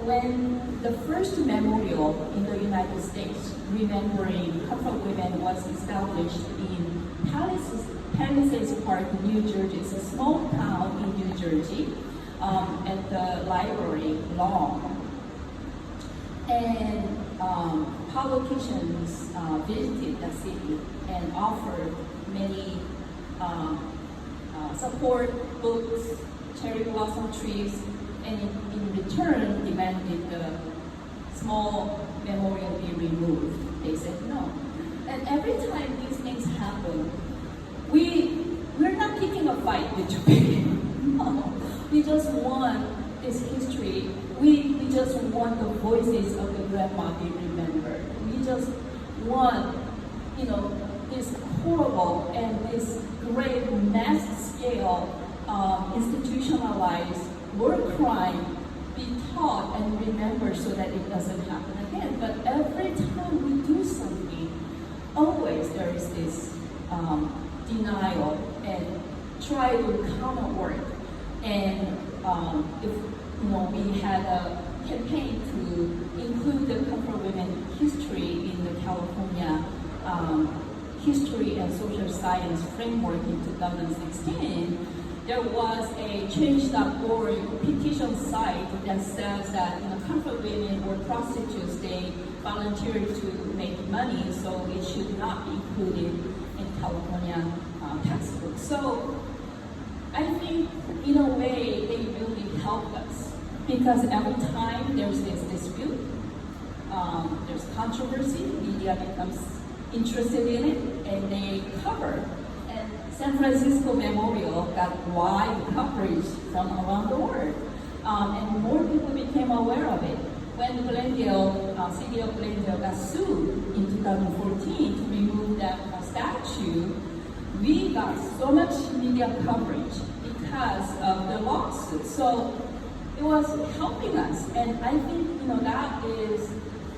When the first memorial in the United States remembering comfort women was established in Palisades Park, New Jersey. It's a small town in New Jersey, at the library lawn. And politicians visited the city and offered many support books cherry blossom trees, and in return demanded the small memorial be removed. They said no. And every time these things happen, we're not picking a fight with Japan. No. We just want this history. We just want the voices of the grandma be remembered. We just want, this horrible and this great mass scale institutionalized war crime be taught and remembered so that it doesn't happen again. But every time we do something, always there is this denial and try to counter work. And if we had a campaign to include the comfort women history in the California History and Social Science Framework in 2016, there was a change.org petition site that says that comfort women or prostitutes, they volunteered to make money, so it should not be included in California textbooks. So I think in a way they really helped us, because every time there's this dispute, there's controversy, media becomes interested in it, and they cover. And San Francisco Memorial got wide coverage from around the world, and more people became aware of it. When Glendale, city of Glendale got sued in 2014 to remove that statue, we got so much media coverage because of the lawsuit. So it was helping us, and I think that is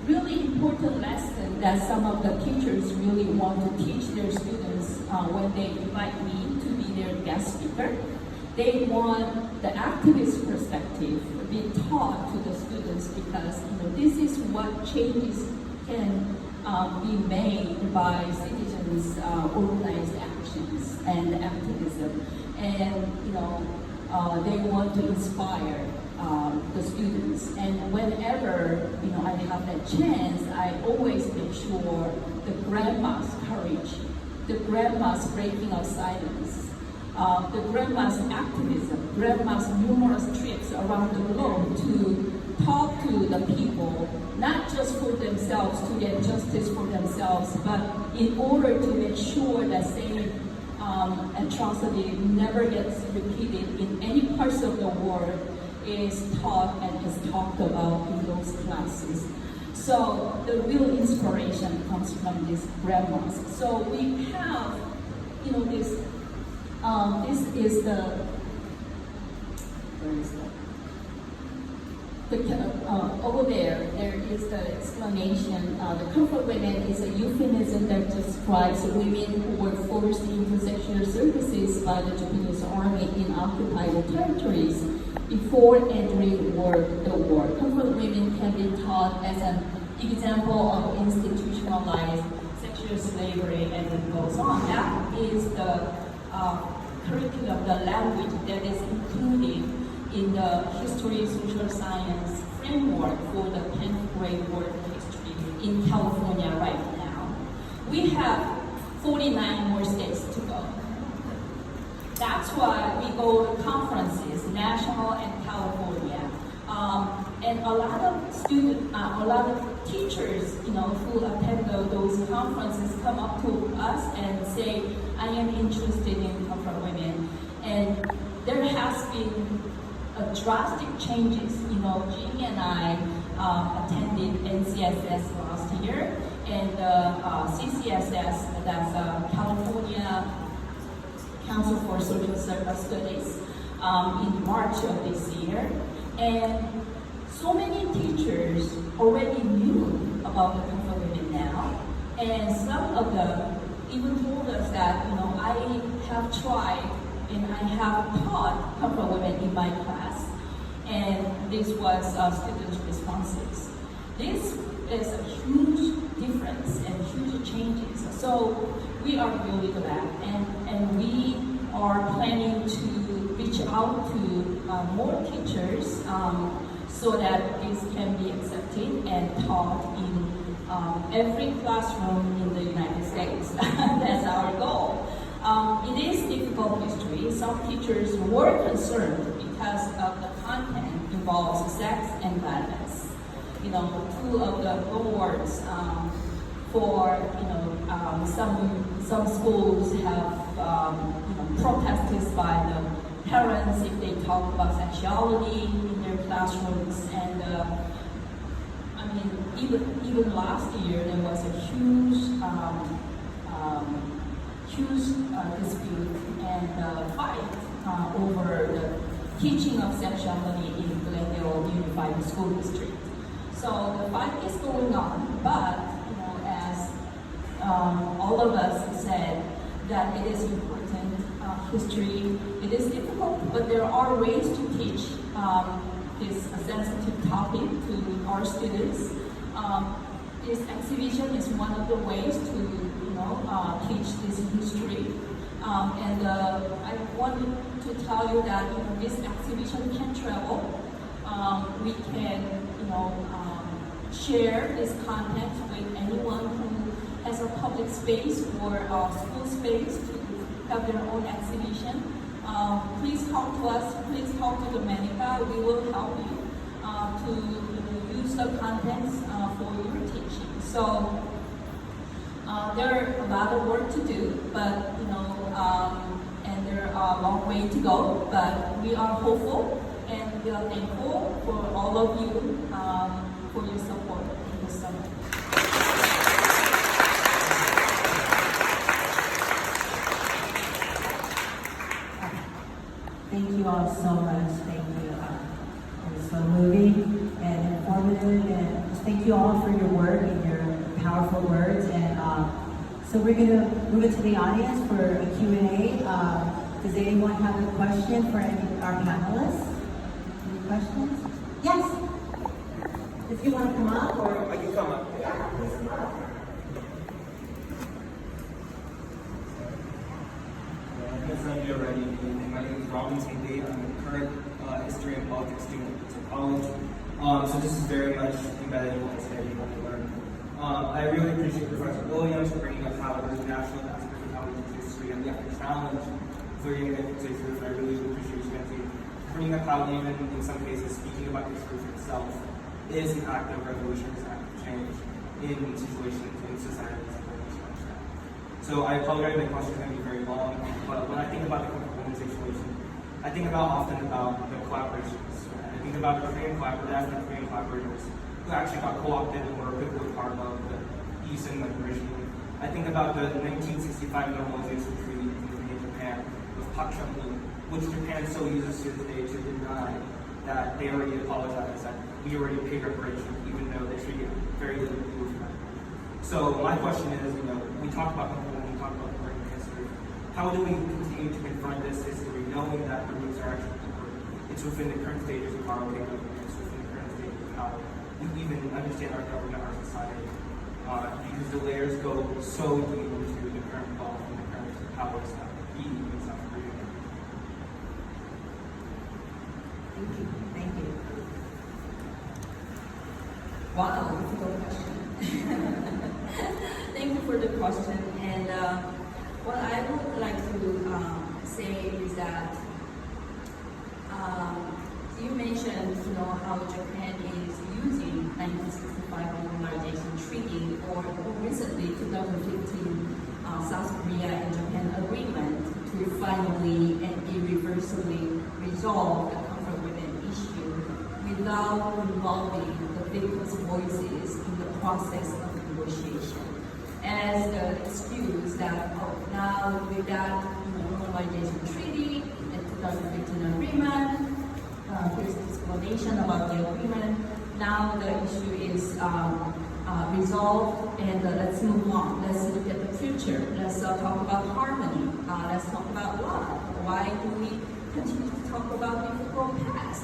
really important lesson that some of the teachers really want to teach their students when they invite me to be their guest speaker. They want the activist perspective to be taught to the students, because this is what changes can be made by citizens' organized actions and activism, and they want to inspire the students. And whenever I have that chance, I always make sure the grandma's courage, the grandma's breaking of silence, the grandma's activism, grandma's numerous trips around the globe to talk to the people, not just for themselves, to get justice for themselves, but in order to make sure that same atrocity never gets repeated in any parts of the world, is taught and is talked about in those classes. So the real inspiration comes from these grandmas. So we have, this is the, where is that? Over there is the explanation. The comfort women is a euphemism that describes women who were forced into sexual services by the Japanese army in occupied territories before entering the war. Comfort women can be taught as an example of institutionalized sexual slavery, and it goes on. That is the curriculum, the language that is included in the history social science framework for the 10th grade world history in California right now. We have 49 more states to go. That's why we go to conferences, national and California. And a lot of teachers, who attend those conferences come up to us and say, I am interested in comfort women. And there has been drastic changes. Jing and I attended NCSS last year, and CCSS, that's California Council for Social Studies, in March of this year. And so many teachers already knew about the comfort women now, and some of them even told us that, I have tried and I have taught comfort women in my class, and this was students' responses. This is a huge difference and huge changes. So we are really glad, and we are planning to reach out to more teachers so that this can be accepted and taught in every classroom in the United States. That's our goal. It is difficult history. Some teachers were concerned because of the content involves sex and violence. You know, two of the awards for some schools have protested by the parents if they talk about sexuality in their classrooms, and I mean even last year there was a huge dispute and fight over the teaching of sexuality in Glendale Unified School District. So the fight is going on, but as all of us said, that it is important. History, it is difficult, but there are ways to teach this sensitive topic to our students. This exhibition is one of the ways to teach this history. And I wanted to tell you that this exhibition can travel. We can share this content with anyone who has a public space or a school space to have their own exhibition. Please talk to us, please talk to Domenica. We will help you to use the contents for your teaching. So there are a lot of work to do, but and there are a long way to go, but we are hopeful and we are thankful for all of you for your support in the summer. Thank you all so much. Thank you. It was so moving and informative, and just thank you all for your work and your powerful words. And so we're going to move it to the audience for a Q&A. Does anyone have a question for any of our panelists? Any questions? Yes. If you want to come up, or I can come up. yeah, please come up. Already. My name is Robin Lee. I'm a current history and politics student at college. So this is very much embedded in what I study and what I learn. I really appreciate Professor Lillian for bringing up how there's a national aspect of how we teach history and we have to challenge learning and history. I really appreciate Chancee bringing up how even in some cases speaking about history itself is an act of revolution, is an act of change in situations in societies. So I apologize, my question is going to be very long, but when I think about the women's situation, I think often about the collaborations. I think about the Korean collaborators who actually got co-opted and were a big part of the peace and liberation. I think about the 1965 normalization treaty between Japan with Pak Chung-hee, which Japan still uses to this day to deny that they already apologized, that we already paid reparation, even though they should get very little proof of that. So my question is, we talk about history. How do we continue to confront this history, knowing that the roots are actually deeper? It's within the current stages of our government, it's within the current stages of how we even understand our government, our society, because the layers go so deep into the current thought and the current powers that we in South Korea. Thank you. Thank you. Wow, difficult question. Thank you for the question. And what I would like to say is that you mentioned, how Japan is using 1965 normalization treaty, or recently 2015 South Korea and Japan agreement to finally and irreversibly resolve the conflict within issue without involving the victims' voices in the process of negotiation. As the excuse that now with that normalization treaty and 2015 agreement, here's the explanation about the agreement. Now the issue is resolved, and let's move on. Let's look at the future. Let's talk about harmony. Let's talk about love. Why do we continue to talk about difficult past?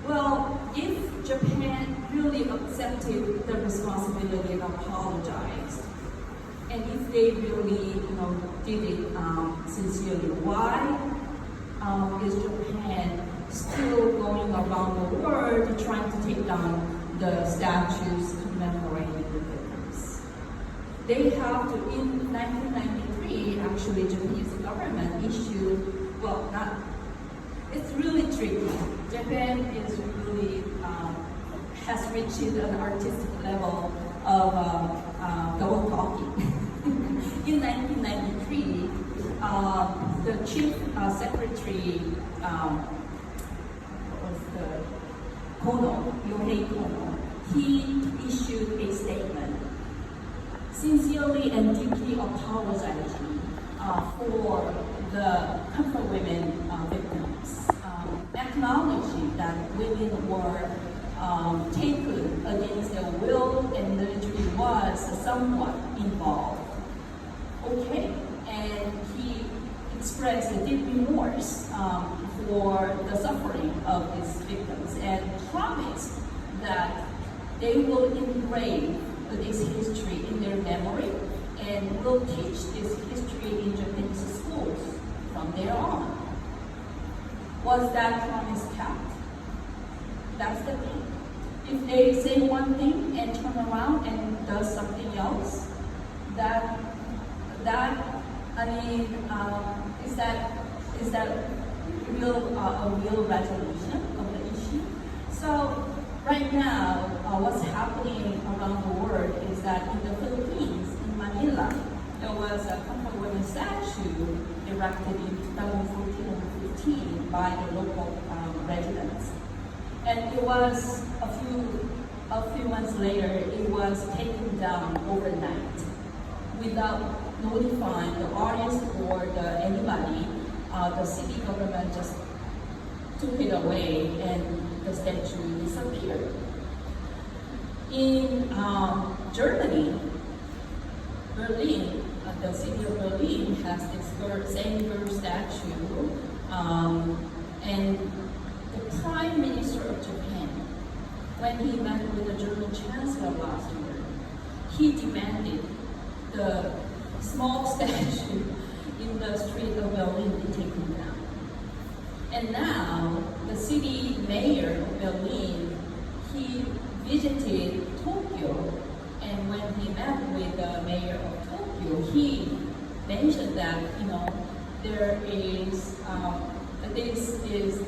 Well, if Japan really accepted the responsibility and apologized, and if they really, did it sincerely, why is Japan still going around the world trying to take down the statues commemorating the victims? They have to, in 1993, actually, Japanese government issued, well, not it's really tricky. Japan is really has reached an artistic level of double talking. In 1993, the chief secretary was the Yohei Kono. He issued a statement sincerely and deeply apologizing for the comfort women victims, acknowledging that women were taken against their will and military was somewhat involved. Okay, and he expressed a deep remorse for the suffering of these victims and promised that they will engrave this history in their memory and will teach this history in Japanese schools from there on. Was that promise kept? That's the thing. If they say one thing and turn around and does something else, is that a real resolution of the issue? So right now, what's happening around the world is that in the Philippines, in Manila, there was a comfort women statue erected in 2014 and 15 by the local residents. And it was a few months later, it was taken down overnight without notifying the artist or anybody. The city government just took it away and the statue disappeared. In Germany, Berlin, the city of Berlin has this same girl statue, and the Prime Minister of Japan, when he met with the German Chancellor last year, he demanded the small statue in the street of Berlin be taken down. And now, the city mayor of Berlin, he visited Tokyo, and when he met with the mayor of Tokyo, he mentioned that, there is, this is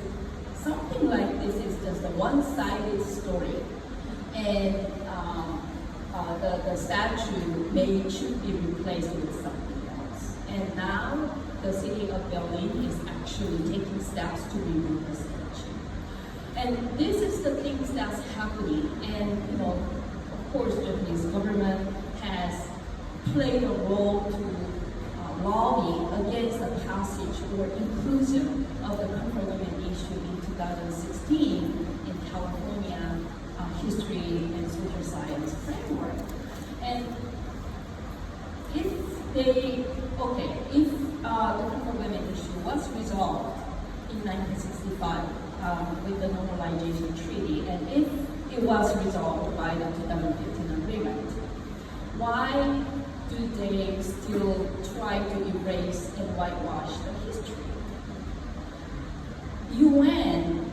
something like this is just a one-sided story. And the statue should be replaced with something else. And now the city of Berlin is actually taking steps to remove the statue. And this is the things that's happening. And of course, the Japanese government has played a role to lobby against the passage or inclusion of the comfort women issue in 2016 in California History and Social Science framework. And if the comfort women issue was resolved in 1965 with the Normalization Treaty, and if it was resolved by the 2015 agreement, why do they still try to erase and whitewash the history? UN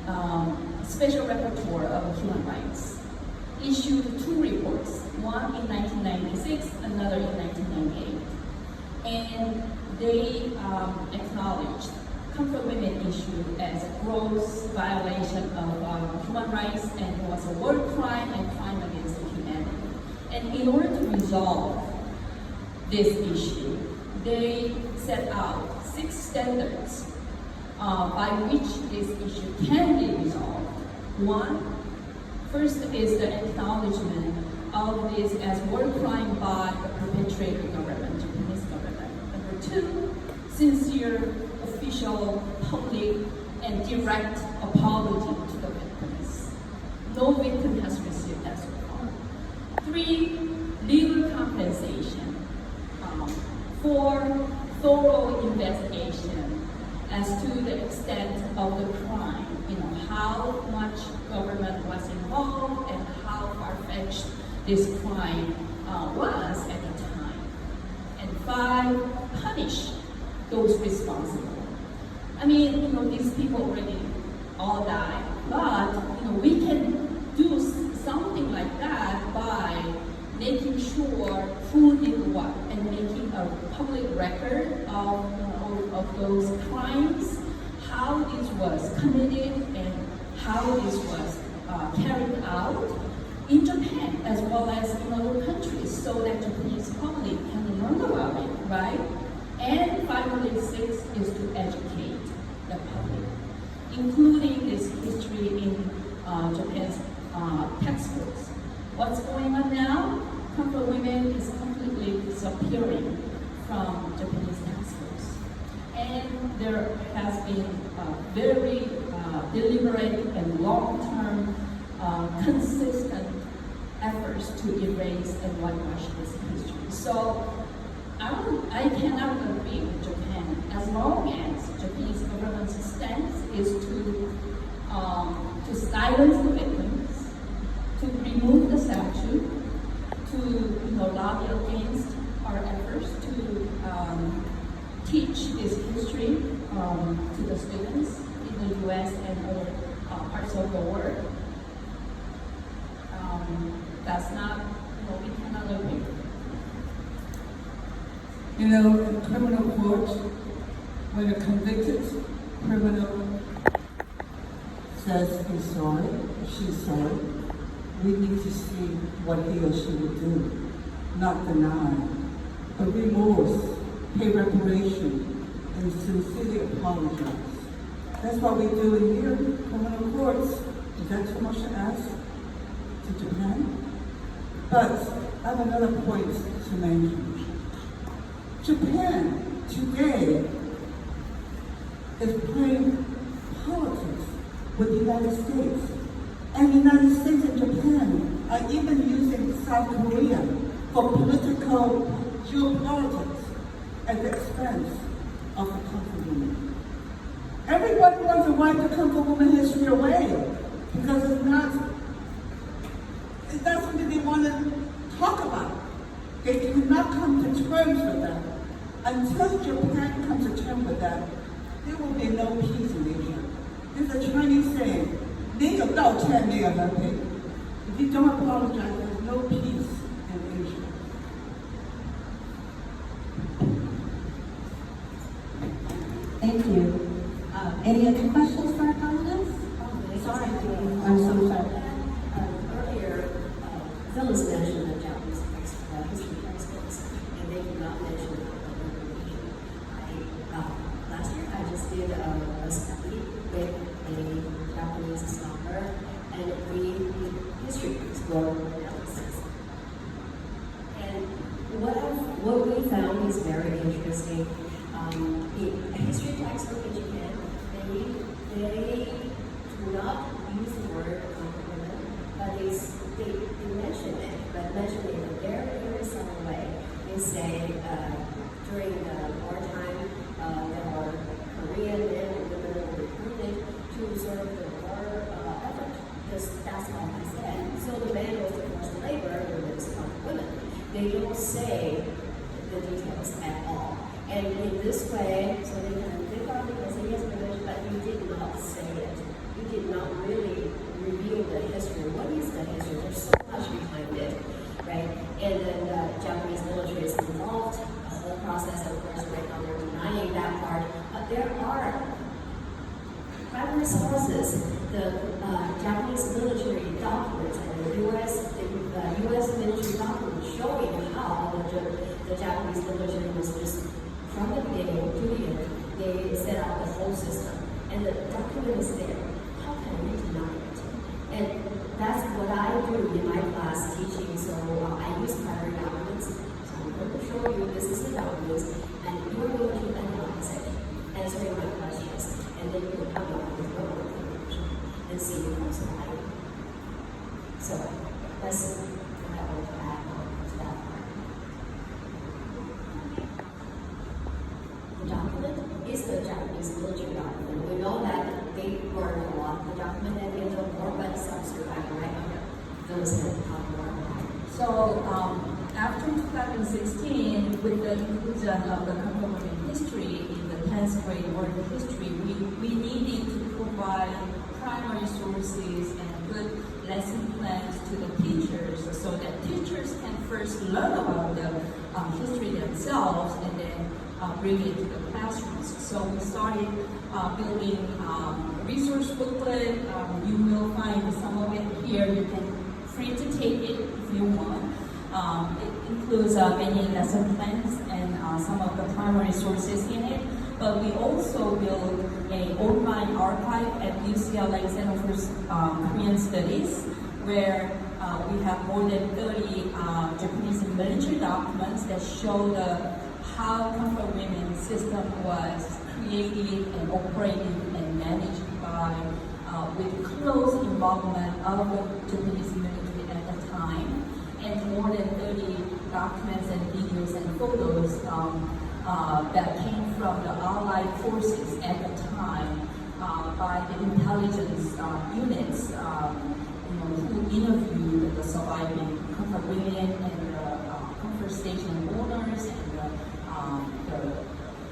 Special Rapporteur of Human Rights issued 2 reports, one in 1996, another in 1998. And they acknowledged comfort women issue as a gross violation of human rights, and it was a war crime and crime against humanity. And in order to resolve this issue, they set out 6 standards by which this issue can be resolved. First is the acknowledgement of this as war crime by the perpetrator government, Japanese government. Number 2, sincere, official, public, and direct apology to the victims. No victim has received that so far. 3, legal compensation. 4, thorough investigation as to the extent of the crime. How much government was involved and how far-fetched this crime was at the time. And 5, punish those responsible. These people already all died, but we can do something like that by making sure who did what and making a public record of those crimes, how this was committed and how this was carried out in Japan as well as in other countries so that Japanese public can learn about it, right? And finally, 6 is to educate the public, including this history in Japan's textbooks. What's going on now? Comfort women is completely disappearing from Japanese textbooks. And there has been very deliberate and long-term, consistent efforts to erase and whitewash this history. So I cannot agree with Japan as long as Japanese government's stance is to silence the victims, to remove the statue, to lobby against our efforts to teach this history to the students in the U.S. and other parts of the world. That's not, we cannot agree. In criminal court, when a convicted criminal says he's sorry, she's sorry, we need to see what he or she would do, not deny, but remorse, pay reparation, and sincerely apologize. That's what we do in here, criminal courts. Is that too much to ask to Japan? But I have another point to mention. Japan today is playing politics with the United States. And the United States and Japan are even using South Korea for political geopolitics at the expense of the comfort woman. Everybody wants to wipe the comfort woman history away because it's not something they want to talk about. They cannot come to terms with that. Until Japan comes to terms with that, there will be no peace in Asia. There's a Chinese saying, 没有道歉,没有和平. If you don't apologize, there's no peace in Asia. Thank you. Any other questions for our panelists? Sorry, I'm so sorry. Earlier, Phyllis mentioned the Japanese history textbooks, and they did not mention last year I just did a study with a Japanese scholar, and we did history explorer analysis. And what we found is very interesting. In a history textbook in Japan, they do not use the word women, but they mention it, but mention it in a very, very subtle way. They say during the wartime, there were Korean men and women who were recruited to serve the war effort. That's all he said. So the man was the forced labor, the women become women. They don't say the details at all. And in this way, so they probably can say yes, but you did not say it. You did not really reveal the history. What is the history? There's so much behind it, right? And then the Japanese military is involved. The whole process, of course, right now they're denying that part. But there are primary sources, the Japanese military documents and the U.S. military documents showing how the Japanese military was just from the beginning to the end, they set up the whole system. And the document is there. How can we deny it? And that's what I do in my class teaching. So I use primary documents. So I'm going to show you this is the documents, and you're going to analyze it, answering my questions, and then you will come up with your own conclusion and see if it's right. So that's what I want to add on to that part. The document is the Japanese military document. We know that they burned a lot of the document at the end of the war, but some survived, right? Those that talk more about it. So after 2016, with the inclusion of the comfort women history in the 10th grade world history, we needed to provide primary sources and good lesson plans to the teachers so that teachers can first learn about the history themselves and then bring it to the classrooms. So we started building resource booklet. You will find some of it here. You can free to take it if you want. It includes many lesson plans and some of the primary sources in it. But we also built an online archive at UCLA Center for Korean Studies, where we have more than 30 Japanese military documents that show how comfort women system was created and operated and managed by, with close involvement of the Japanese military at the time, and more than 30 documents and videos and photos that came from the Allied forces at the time by the intelligence units who interviewed the surviving comfort women and the comfort station owners and the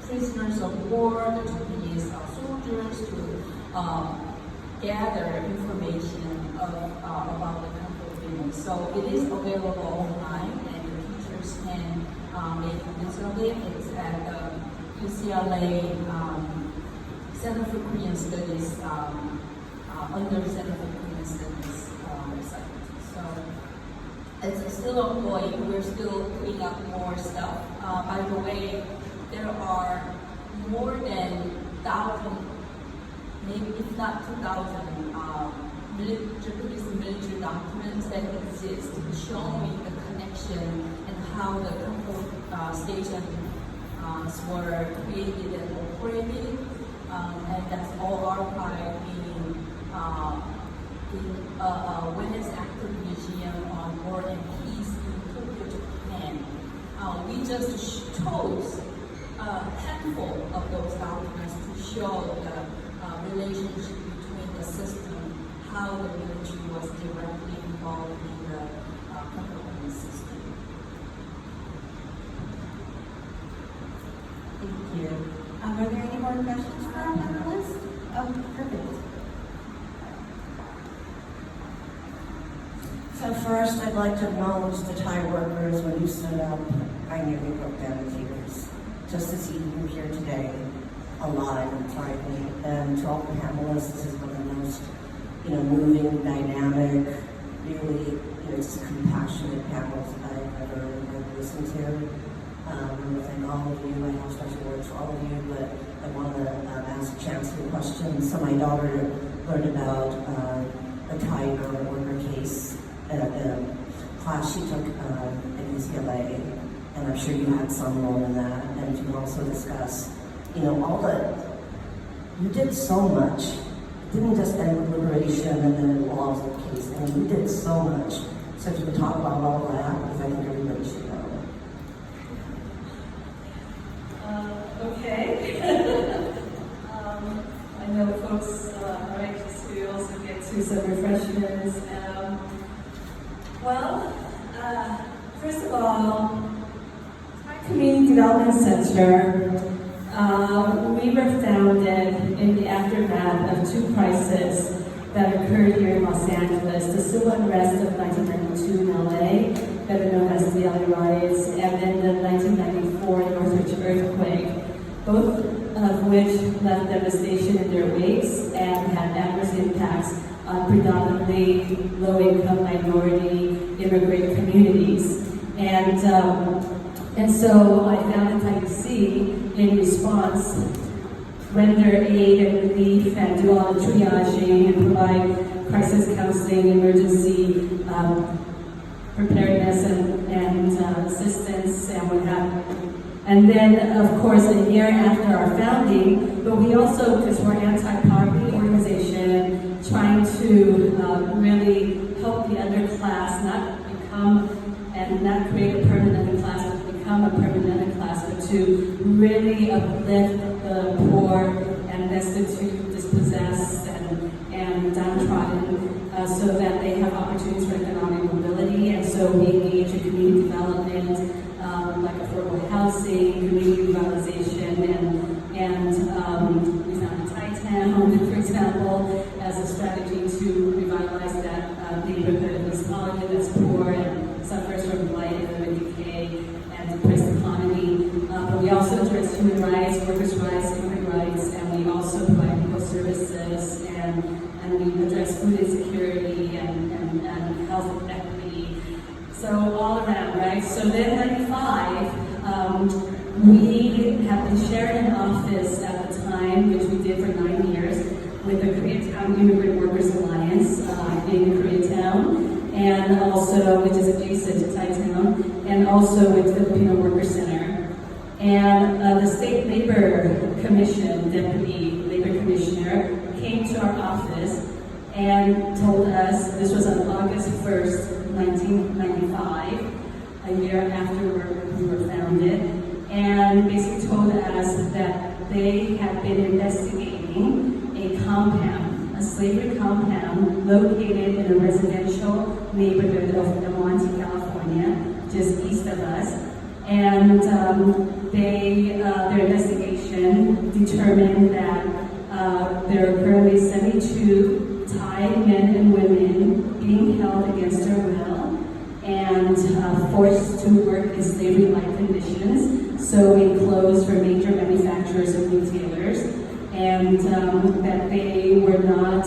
prisoners of war, the Japanese soldiers, to gather information about the comfort women. So it is available online, and the teachers can make use of it. It's at the UCLA Center for Korean Studies, under Center for Korean Studies website. So it's still ongoing. We're still putting up more stuff. By the way, there are more than 1,000, maybe if not 2,000, Japanese military documents that exist showing the connection and how the comfort stations were created and operated, and that's all archived in a women's active museum on war and peace in Tokyo, Japan. We just chose a handful of those documents to show the relationship between the system, how the military was directly involved in the comfort system. Thank you. Are there any more questions for our panelists? Oh, perfect. So first, I'd like to acknowledge the Thai workers. When you stood up, I nearly broke down in tears. Just to see you here today, alive and thriving. And to all the panelists, this is one of the most, moving, dynamic, really, just compassionate panels I've ever listened to. I want to thank all of you. I have special words for all of you, but I want to ask Chancee a question. So my daughter learned about a Thai government worker case at a class she took at UCLA, and I'm sure you had some role in that. And you also discuss, you did so much. It didn't just end with liberation and then it lost the case. I mean, you did so much. So if you could talk about all that, because I think everybody should know. Okay. I know folks are anxious to also get to some refreshments. First of all, Thai Community Development Center, we were founded in the aftermath of two crises that occurred here in Los Angeles, the civil unrest of 1992 in LA, better known as the LA riots, and then the 1994 Northridge earthquake, both of which left devastation in their wakes and had adverse impacts on predominantly low-income, minority, immigrant communities. And so I founded TIC in response, render aid and relief and do all the triaging and provide crisis counseling, emergency preparedness and assistance and what have you. And then, of course, a year after our founding, but we also, because we're an anti-poverty organization, trying to really help the underclass not become and not create a permanent underclass, but become a permanent underclass, but to really uplift the poor and destitute, dispossessed, and downtrodden, so that they have opportunities for economic mobility. And so we engage in community development, like affordable housing, community revitalization, and we found a Thai town, for example, as a strategy to revitalize that neighborhood of East Hollywood that's poor and suffers from blight and decay and depressed economy. But we also address human rights, workers' rights, immigrant rights, and we also provide legal services So all around, right? So then 95, we have been sharing an office at the time, which we did for 9 years, with the Koreatown Immigrant Workers Alliance in Koreatown, and also, which is adjacent to Thai Town, and also with the Filipino Worker Center. And the State Labor Commission, Deputy Labor Commissioner, came to our office and told us, this was on August 1st, 1995, a year after we were founded, and basically told us that they had been investigating a compound, a slavery compound located in a residential neighborhood of El Monte, California, just east of us. And their investigation determined that there are currently 72 Thai men and women being held against their will and forced to work in slavery-like conditions. So we closed for major manufacturers and retailers, and that they were not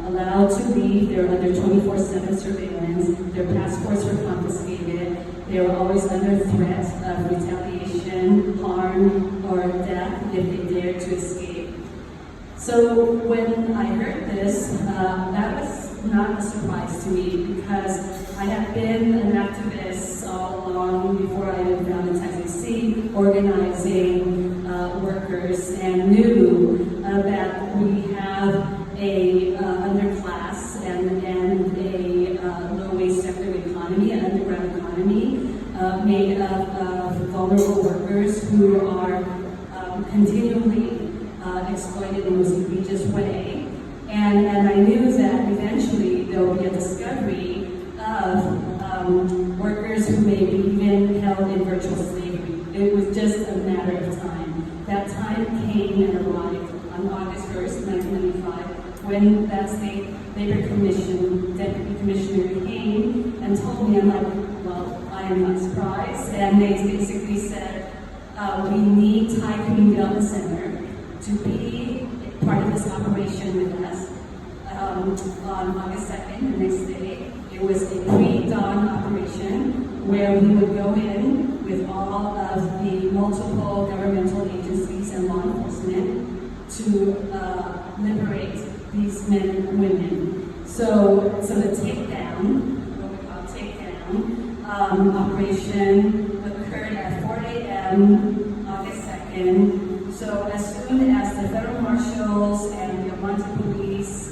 allowed to leave. They were under 24/7 surveillance. Their passports were confiscated. They were always under threat of retaliation, harm, or death if they dared to escape. So when I heard this, that was not a surprise to me, because I have been an activist all along before I even founded TACC, organizing workers, and knew that we have a underclass and a low-wage sector economy, an underground economy, made up of vulnerable workers who are continually exploited in the most egregious way. And I knew that eventually there will be a discovery of workers who may be even held in virtual slavery. It was just a matter of time. That time came and arrived on August 1st, 1995, when that State Labor Commission Deputy Commissioner came and told me, I'm like, well, I am not surprised. And they basically said, we need Thai Community Development Center to be part of this operation with us. On August 2nd, the next day, it was a pre-dawn operation where we would go in with all of the multiple governmental agencies and law enforcement to liberate these men and women. So the takedown, what we call takedown, operation occurred at 4 a.m. August 2nd. So as soon as the federal marshals and the Monte police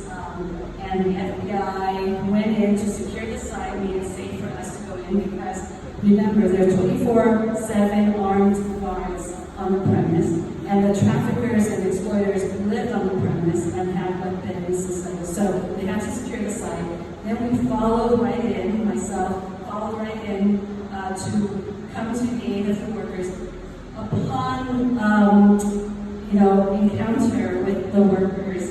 and the FBI went in to secure the site, made it safe for us to go in, because remember, there are 24/7 armed guards on the premise, and the traffickers and exploiters lived on the premise and had weapons and stuff. So they had to secure the site. Then we followed right in, myself followed right in to come to the aid of the workers. Upon encounter with the workers,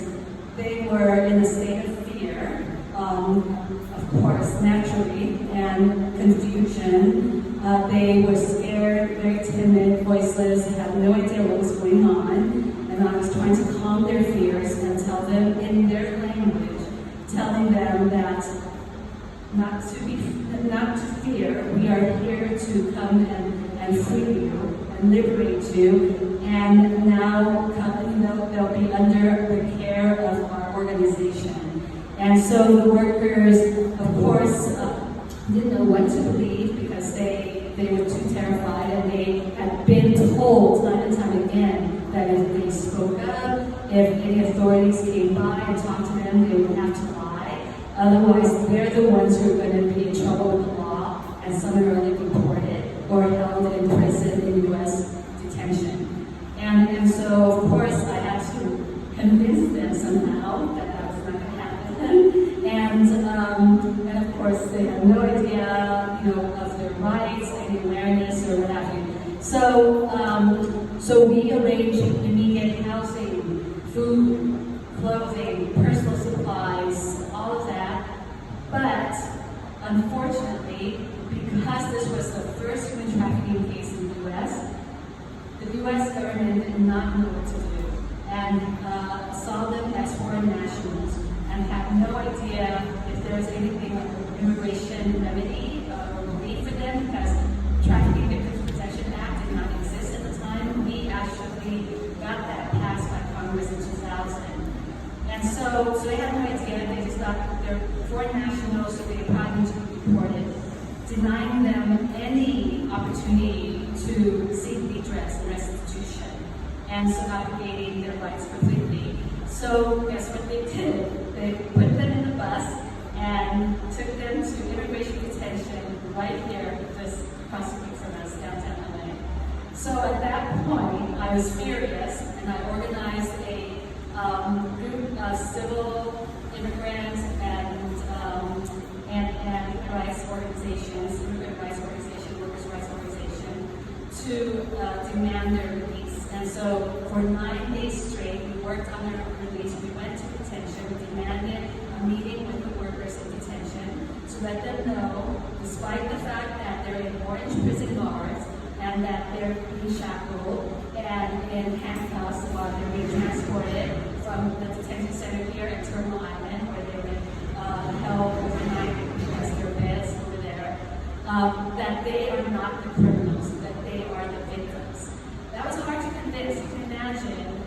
they were in a state of fear, of course, naturally, and confusion. They were scared, very timid, voiceless, had no idea what was going on. And I was trying to calm their fears and tell them in their language, telling them that not to fear. We are here to come and free you and liberate you. And now they'll be under the care of our organization. And so the workers, of course, didn't know what to believe, because they were too terrified, and they had been told time and time again that if they spoke up, if any authorities came by and talked to them, they would have to lie. Otherwise, they're the ones who are going to be in trouble with the law and summarily deported or held in prison in U.S. detention. And so, of course, I had to convince them somehow that that was not going to happen. And of course, they had no idea, of their rights, any awareness, or what have you. So we arranged immediate housing, food, clothing, personal supplies, all of that. But unfortunately, because this was the first human trafficking case in the U.S., the U.S. government did not know what to do, and saw them as foreign nationals, and had no idea if there was anything like an immigration remedy or got their foreign nationals, so they probably need to be deported, denying them any opportunity to seek redress and restitution, and subjugating their rights completely. So guess what they did? They put them in the bus and took them to immigration detention right here, just across the street from us, downtown LA. So at that point, I was furious, and I organized a group of civil immigrants and rights organizations, immigrant rights organization, workers' rights organization, to demand their release. And so for 9 days straight, we worked on their release. We went to detention, we demanded a meeting with the workers in detention to let them know, despite the fact that they're in orange prison guards and that they're being shackled and in handcuffs while they're being transported from the detention center here at Terminal Island, where they were held overnight because their beds over there, that they are not the criminals, that they are the victims. That was hard to convince. You can imagine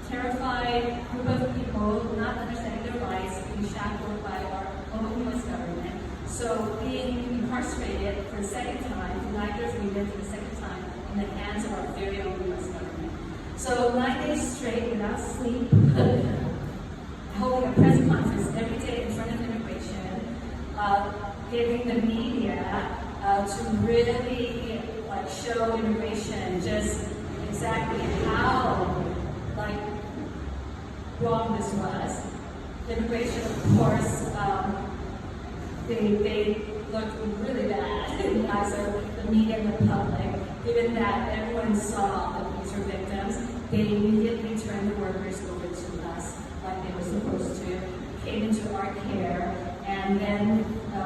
terrified group of people not understanding their rights, being shackled by our own U.S. government. So being incarcerated for the second time, denied their freedom for the second time, in the hands of our very own U.S. government. So 9 days straight without sleep, holding a press conference every day in front of immigration, giving the media to really show immigration just exactly how wrong this was. Immigration, of course, they looked really bad in the eyes of the media and the public, given that everyone saw that these were victims. They immediately turned the workers over to us like they were supposed to, came into our care, and then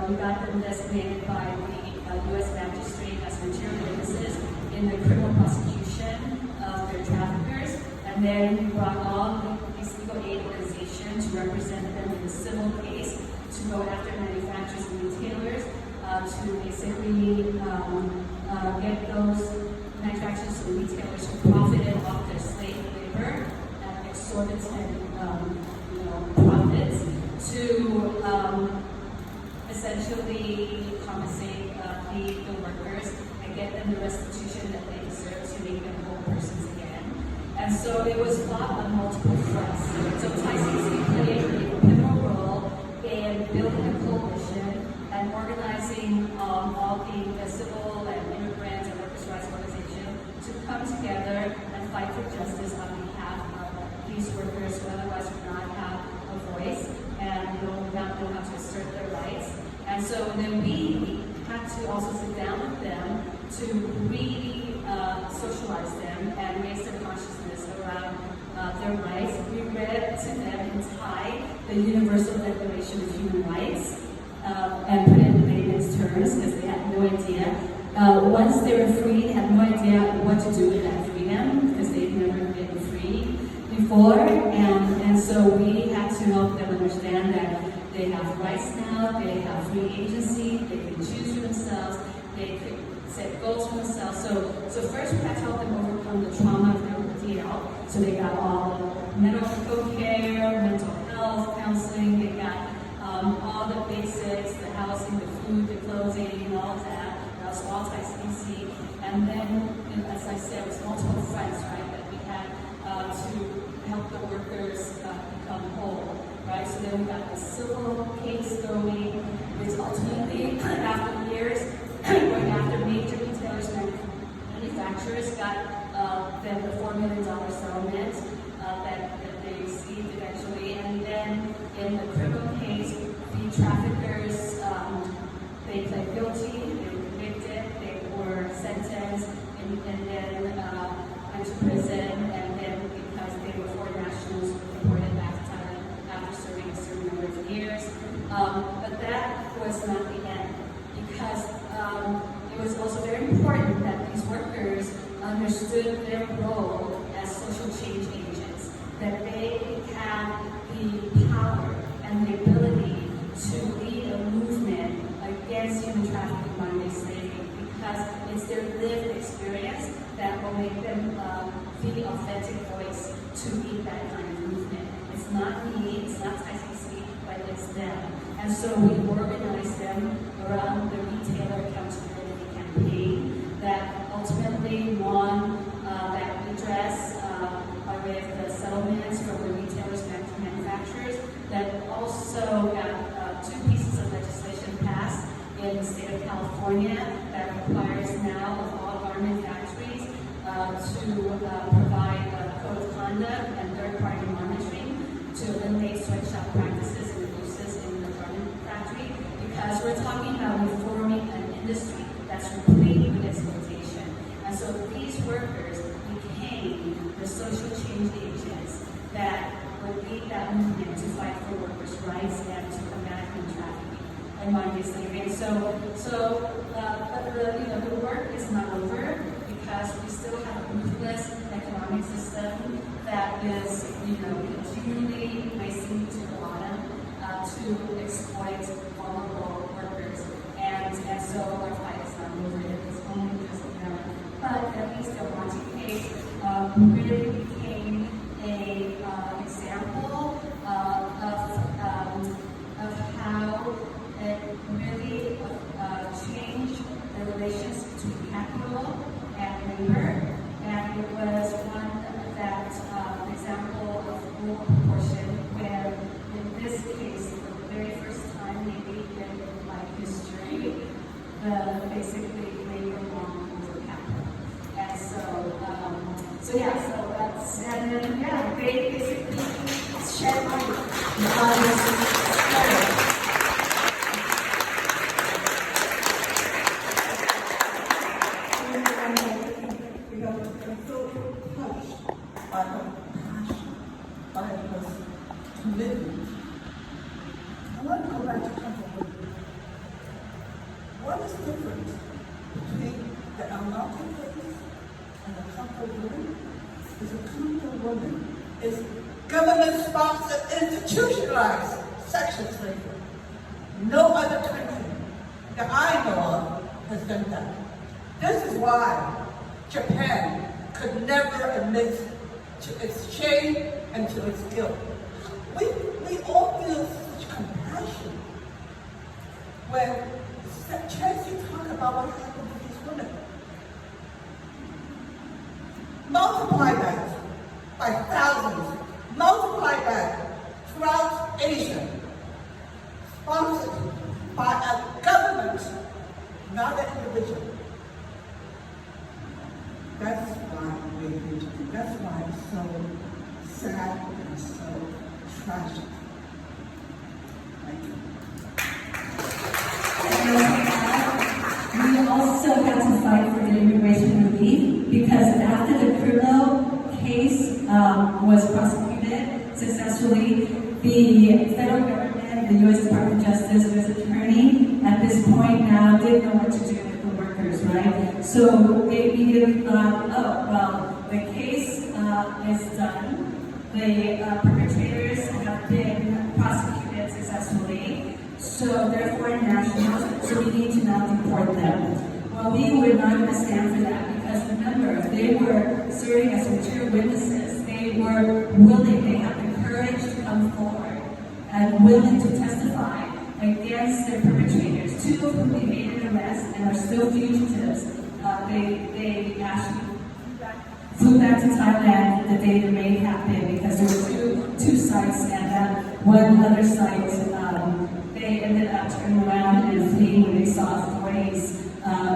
we got them designated by the U.S. magistrate as material witnesses in the criminal prosecution of their traffickers, and then we brought all these legal aid organizations to represent them in the civil case to go after manufacturers and retailers to basically get those manufacturers and retailers who profited off their slave labor at exorbitant profits to essentially compensate the workers and get them the restitution that they deserve to make them whole persons again. And so it was fought on multiple fronts. So Chancee played a pivotal role in building a coalition and organizing all the civil and immigrant and workers' rights organizations to come together and fight for justice on behalf of these workers who otherwise would not have a voice and don't know how to assert their rights. And so then we had to also sit down with them to re-socialize them and raise their consciousness around their rights. We read to them in Thai the Universal Declaration of Human Rights and put it in layman's terms because they had no idea. Once they were free, they had no idea what to do with that freedom because they'd never been free before. And so we had to help them understand that they have rights now, they have free agency, they can choose for themselves, they could set goals for themselves. So first we had to help them overcome the trauma of their ordeal. So they got all the medical care, mental health, counseling, they got all the basics, the housing, the food, the clothing, and all of that. That was all Chancee. And then, as I said, it was multiple fronts, right, that we had to help the workers become whole. Right, so then we got the civil case going, which ultimately, after years, going after major retailers and manufacturers, got them the $4 million settlement that they received eventually. And then in the criminal case, the traffickers, they pled guilty, they were convicted, they were sentenced, and then went to prison, and then because they were foreign nationals, deported back to Thailand after serving a certain number of years. But that was not the end, because it was also very important that these workers understood their role as social change agents, that they had the power and the ability to lead a movement against human trafficking, modern-day slavery, because it's their lived experience that will make them feel And so we organized them around the retailer accountability campaign that ultimately won that redress by way of the settlements from the retailers back to manufacturers, that also got 2 pieces of legislation passed in the state of California that requires now of all garment factories to provide a code of conduct and third-party monitoring to eliminate sweatshop practices and abuses in the garment factory, because we're talking about reforming an industry that's replete with exploitation. And so these workers became the social change agents that would lead that movement to fight for workers' rights and to combat human trafficking and modern-day slavery. And but the work is not over, because we still have a ruthless economic system that is, continually racing to the bottom to exploit vulnerable workers. And so our fight is not over at this moment because of them. But at least the Monty case really became an example of how it really changed the relations between capital and labor, and it was one that example of full proportion, where in this case, for the very first time maybe in history, the basically labor belonged to capital. And so that's, and then they basically shed light on this story. I'm so touched by her passion, by her commitment. I want to go back to comfort. What is different between the Almonte case and the comfort woman? Is a comfort woman is government-sponsored, institutionalized sexual slavery. No other country that I know of has done that. This is why Japan could never admit to its shame and to its guilt. We all feel such compassion when Chancee talk about what happened to these women. Multiply that by thousands. Multiply that throughout Asia. Sponsored by a government, not an individual. That's why we're here today. That's why it's so sad and so tragic. Thank you. We also had to fight for the immigration relief, because after the criminal case was prosecuted successfully, the federal government, the U.S. Department of Justice, U.S. Attorney, at this point now didn't know what to do with the workers, right? So they immediately thought, oh, well, the case is done. The perpetrators have been prosecuted successfully, so they're foreign nationals, so we need to now deport them. Well, we were not going to stand for that, because remember, they were serving as material witnesses. They were willing, they had the courage to come forward and willing to testify against their perpetrators. 2 of whom they made an arrest and are still fugitives. They actually flew back to Thailand the day the raid happened, because there were two sites, and that one other site, they ended up turning around and fleeing when they saw authorities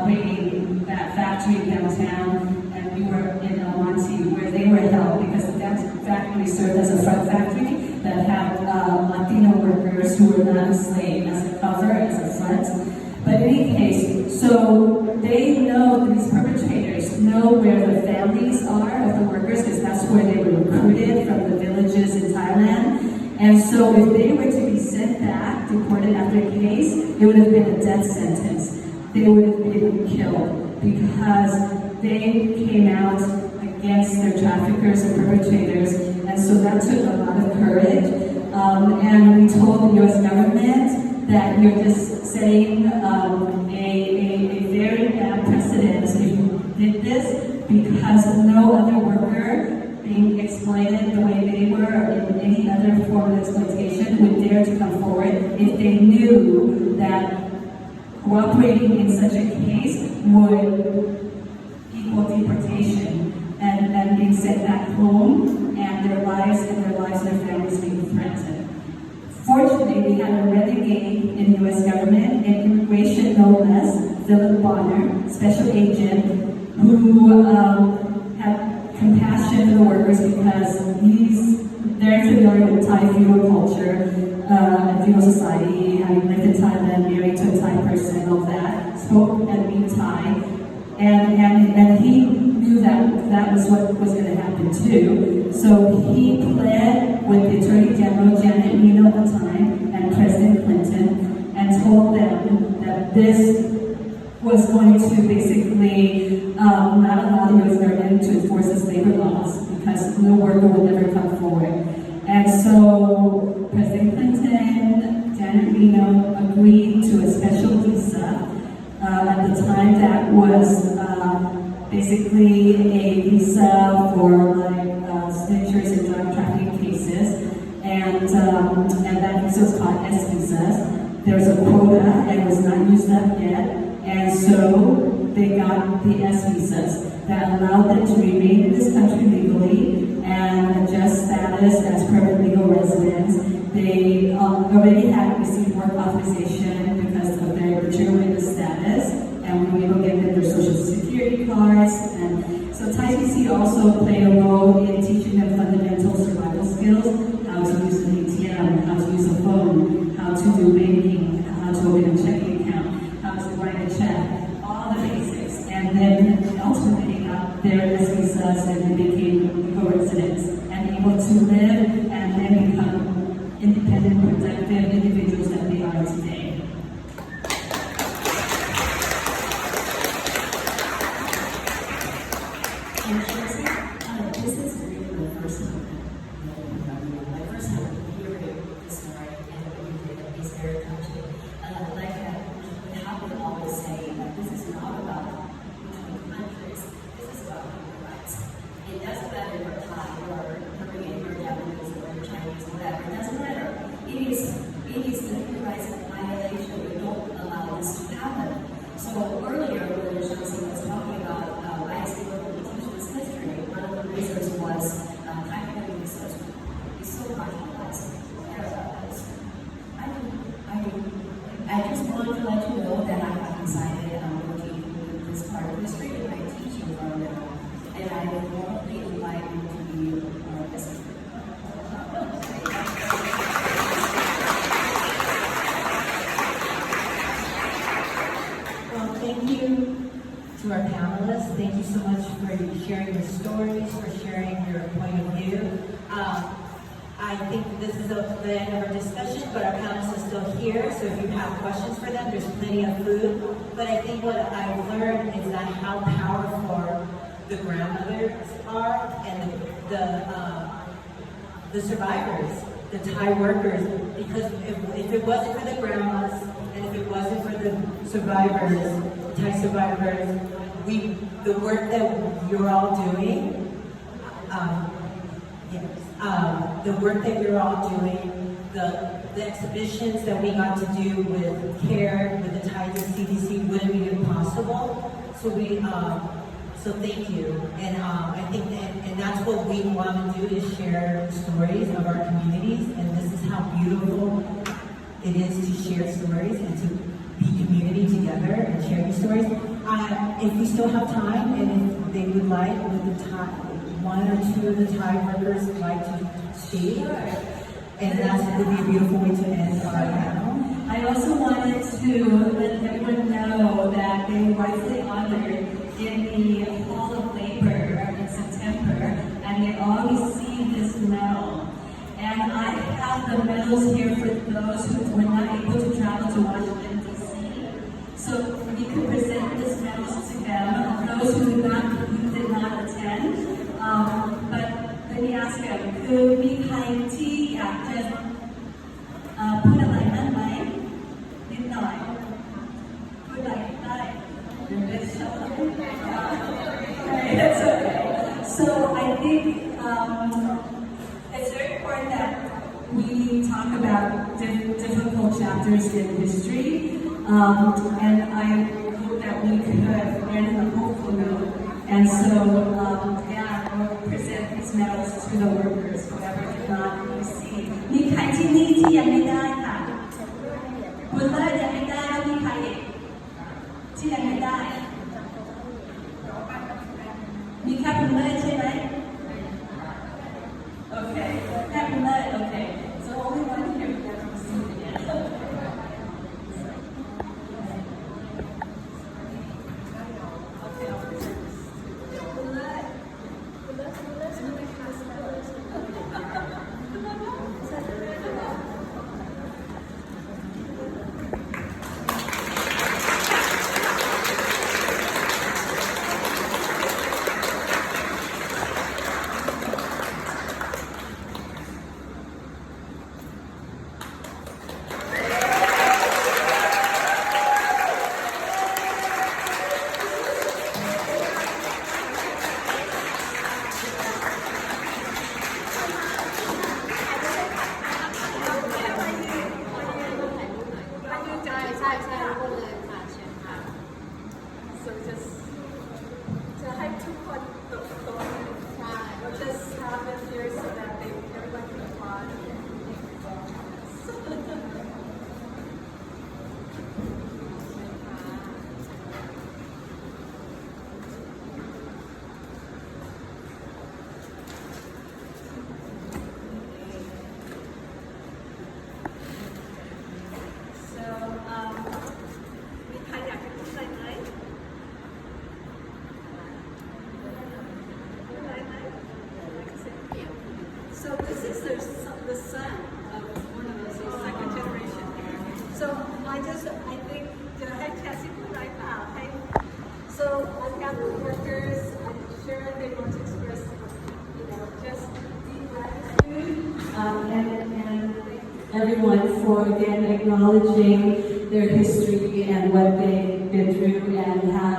raiding that factory downtown, and we were in El Monte where they were held, because that factory served as a front factory that had Latino workers who were not enslaved as a cover, as a front. But in any case, so they know that these perpetrators know where the families are of the workers, because that's where they were recruited from the villages in Thailand. And so if they were to be sent back, deported after a case, it would have been a death sentence. They would have been killed, because they came out against their traffickers and perpetrators. And so that took a lot of courage. And we told the U.S. government that you're just setting a very bad precedent if you did this, because no other worker being exploited the way they were or in any other form of exploitation would dare to come forward if they knew that cooperating in such a case would equal deportation and being sent back home and their lives and their families being threatened. Fortunately, we had a renegade in the U.S. government, an immigration no less, Philip Bonner, special agent, who had compassion for the workers because he's very familiar with Thai feudal culture and feudal society, having lived in Thailand, married to a Thai person, all that, spoke and knew Thai, and he knew that was what was going to happen too. So he pled with the Attorney General Janet Reno at the time and President Clinton and told them that this was going to basically not allow the U.S. government to enforce its labor laws because no worker would never come forward. And so President Clinton, Janet Reno agreed to a special visa. At the time that was basically a visa for like snitchers and drug trafficking cases, and that visa was called S visas. There was a quota and was not used up yet, and so they got the S visas that allowed them to remain in this country legally and adjust status as permanent legal residents. They already had received work authorization because of their mature witness status, and we will give them their social security cards. And so TICC also played a role in teaching them fundamental survival skills, how to use an ATM, how to use a phone, how to do banking, how to open a checking account, how to write a check, all the basics. And then ultimately got their S visas and they became legal residents and able to live and then become independent, productive individuals that they are today. And Chancee, this is really my first time. My first time hearing the story and what you did is very touching. Like how we always say, that this is not about between countries. This is about human rights. It doesn't matter if you're Thai or Korean or Japanese or Chinese, whatever. It doesn't matter. It is the human rights violation. We don't allow this to happen. So earlier when Chancee was talking about why is it important to teach this history, one of the reasons was African research is so marginalized. I just wanted to let you know that I have decided I'm working with this part of history in my teaching from now, and I would warmly invite you to be part of this. Well, thank you to our panelists. Thank you so much for sharing your stories, for sharing your point of view. I think this is the end of our discussion, but our panelists are still here, so if you have questions for them, there's plenty of food. But I think what I've learned is that how powerful the grandmothers are and the survivors, the Thai workers, because if it wasn't for the grandmas and if it wasn't for the survivors, Thai survivors, the work that you're all doing, the work that you're all doing, the exhibitions that we got to do with CARE, with the Thai CDC wouldn't be possible. So thank you. And I think and that's what we want to do, is share stories of our communities. And this is how beautiful it is to share stories and to be community together and share these stories. If we still have time, and if they would like, with the Thai, one or two of the Thai workers would like to speak, and that would be a beautiful way to end our panel. I also wanted to let everyone know that they were rightfully honored in the Hall of Labor in September, and they all received this medal. And I have the medals here for those who were not able to travel to Washington, D.C. So we could present this medals to them, those who did not attend. But let me ask you, could we kind of justพูดอะไรนั่นไหมนิดหน่อยพูดอะไรได้ It's okay. So I think It's very important that we talk about difficult chapters in history, and I hope that we could end on a hopeful note. And so, we'll present these medals to the workers, whoever did not receive. มีใครที่นี่ที่ยังไม่ได้ค่ะคุณเลิศยังไม่ได้แล้วมีใครอีกที่ยังไม่ได้ มีแค่คุณเลิศใช่ไหม Okay,แค่คุณเลิศ Okay, so only one here who hasn't received it yet. Okay, I'll present this. คุณเลิศ So just to have two on the floor. We'll just have them here so that everyone can applaud. So this is the son of one of those second generation. So I think I Chancee put right now. So on behalf of the workers, I'm sure they want to express, just deep gratitude and everyone for again acknowledging their history and what they've been through and have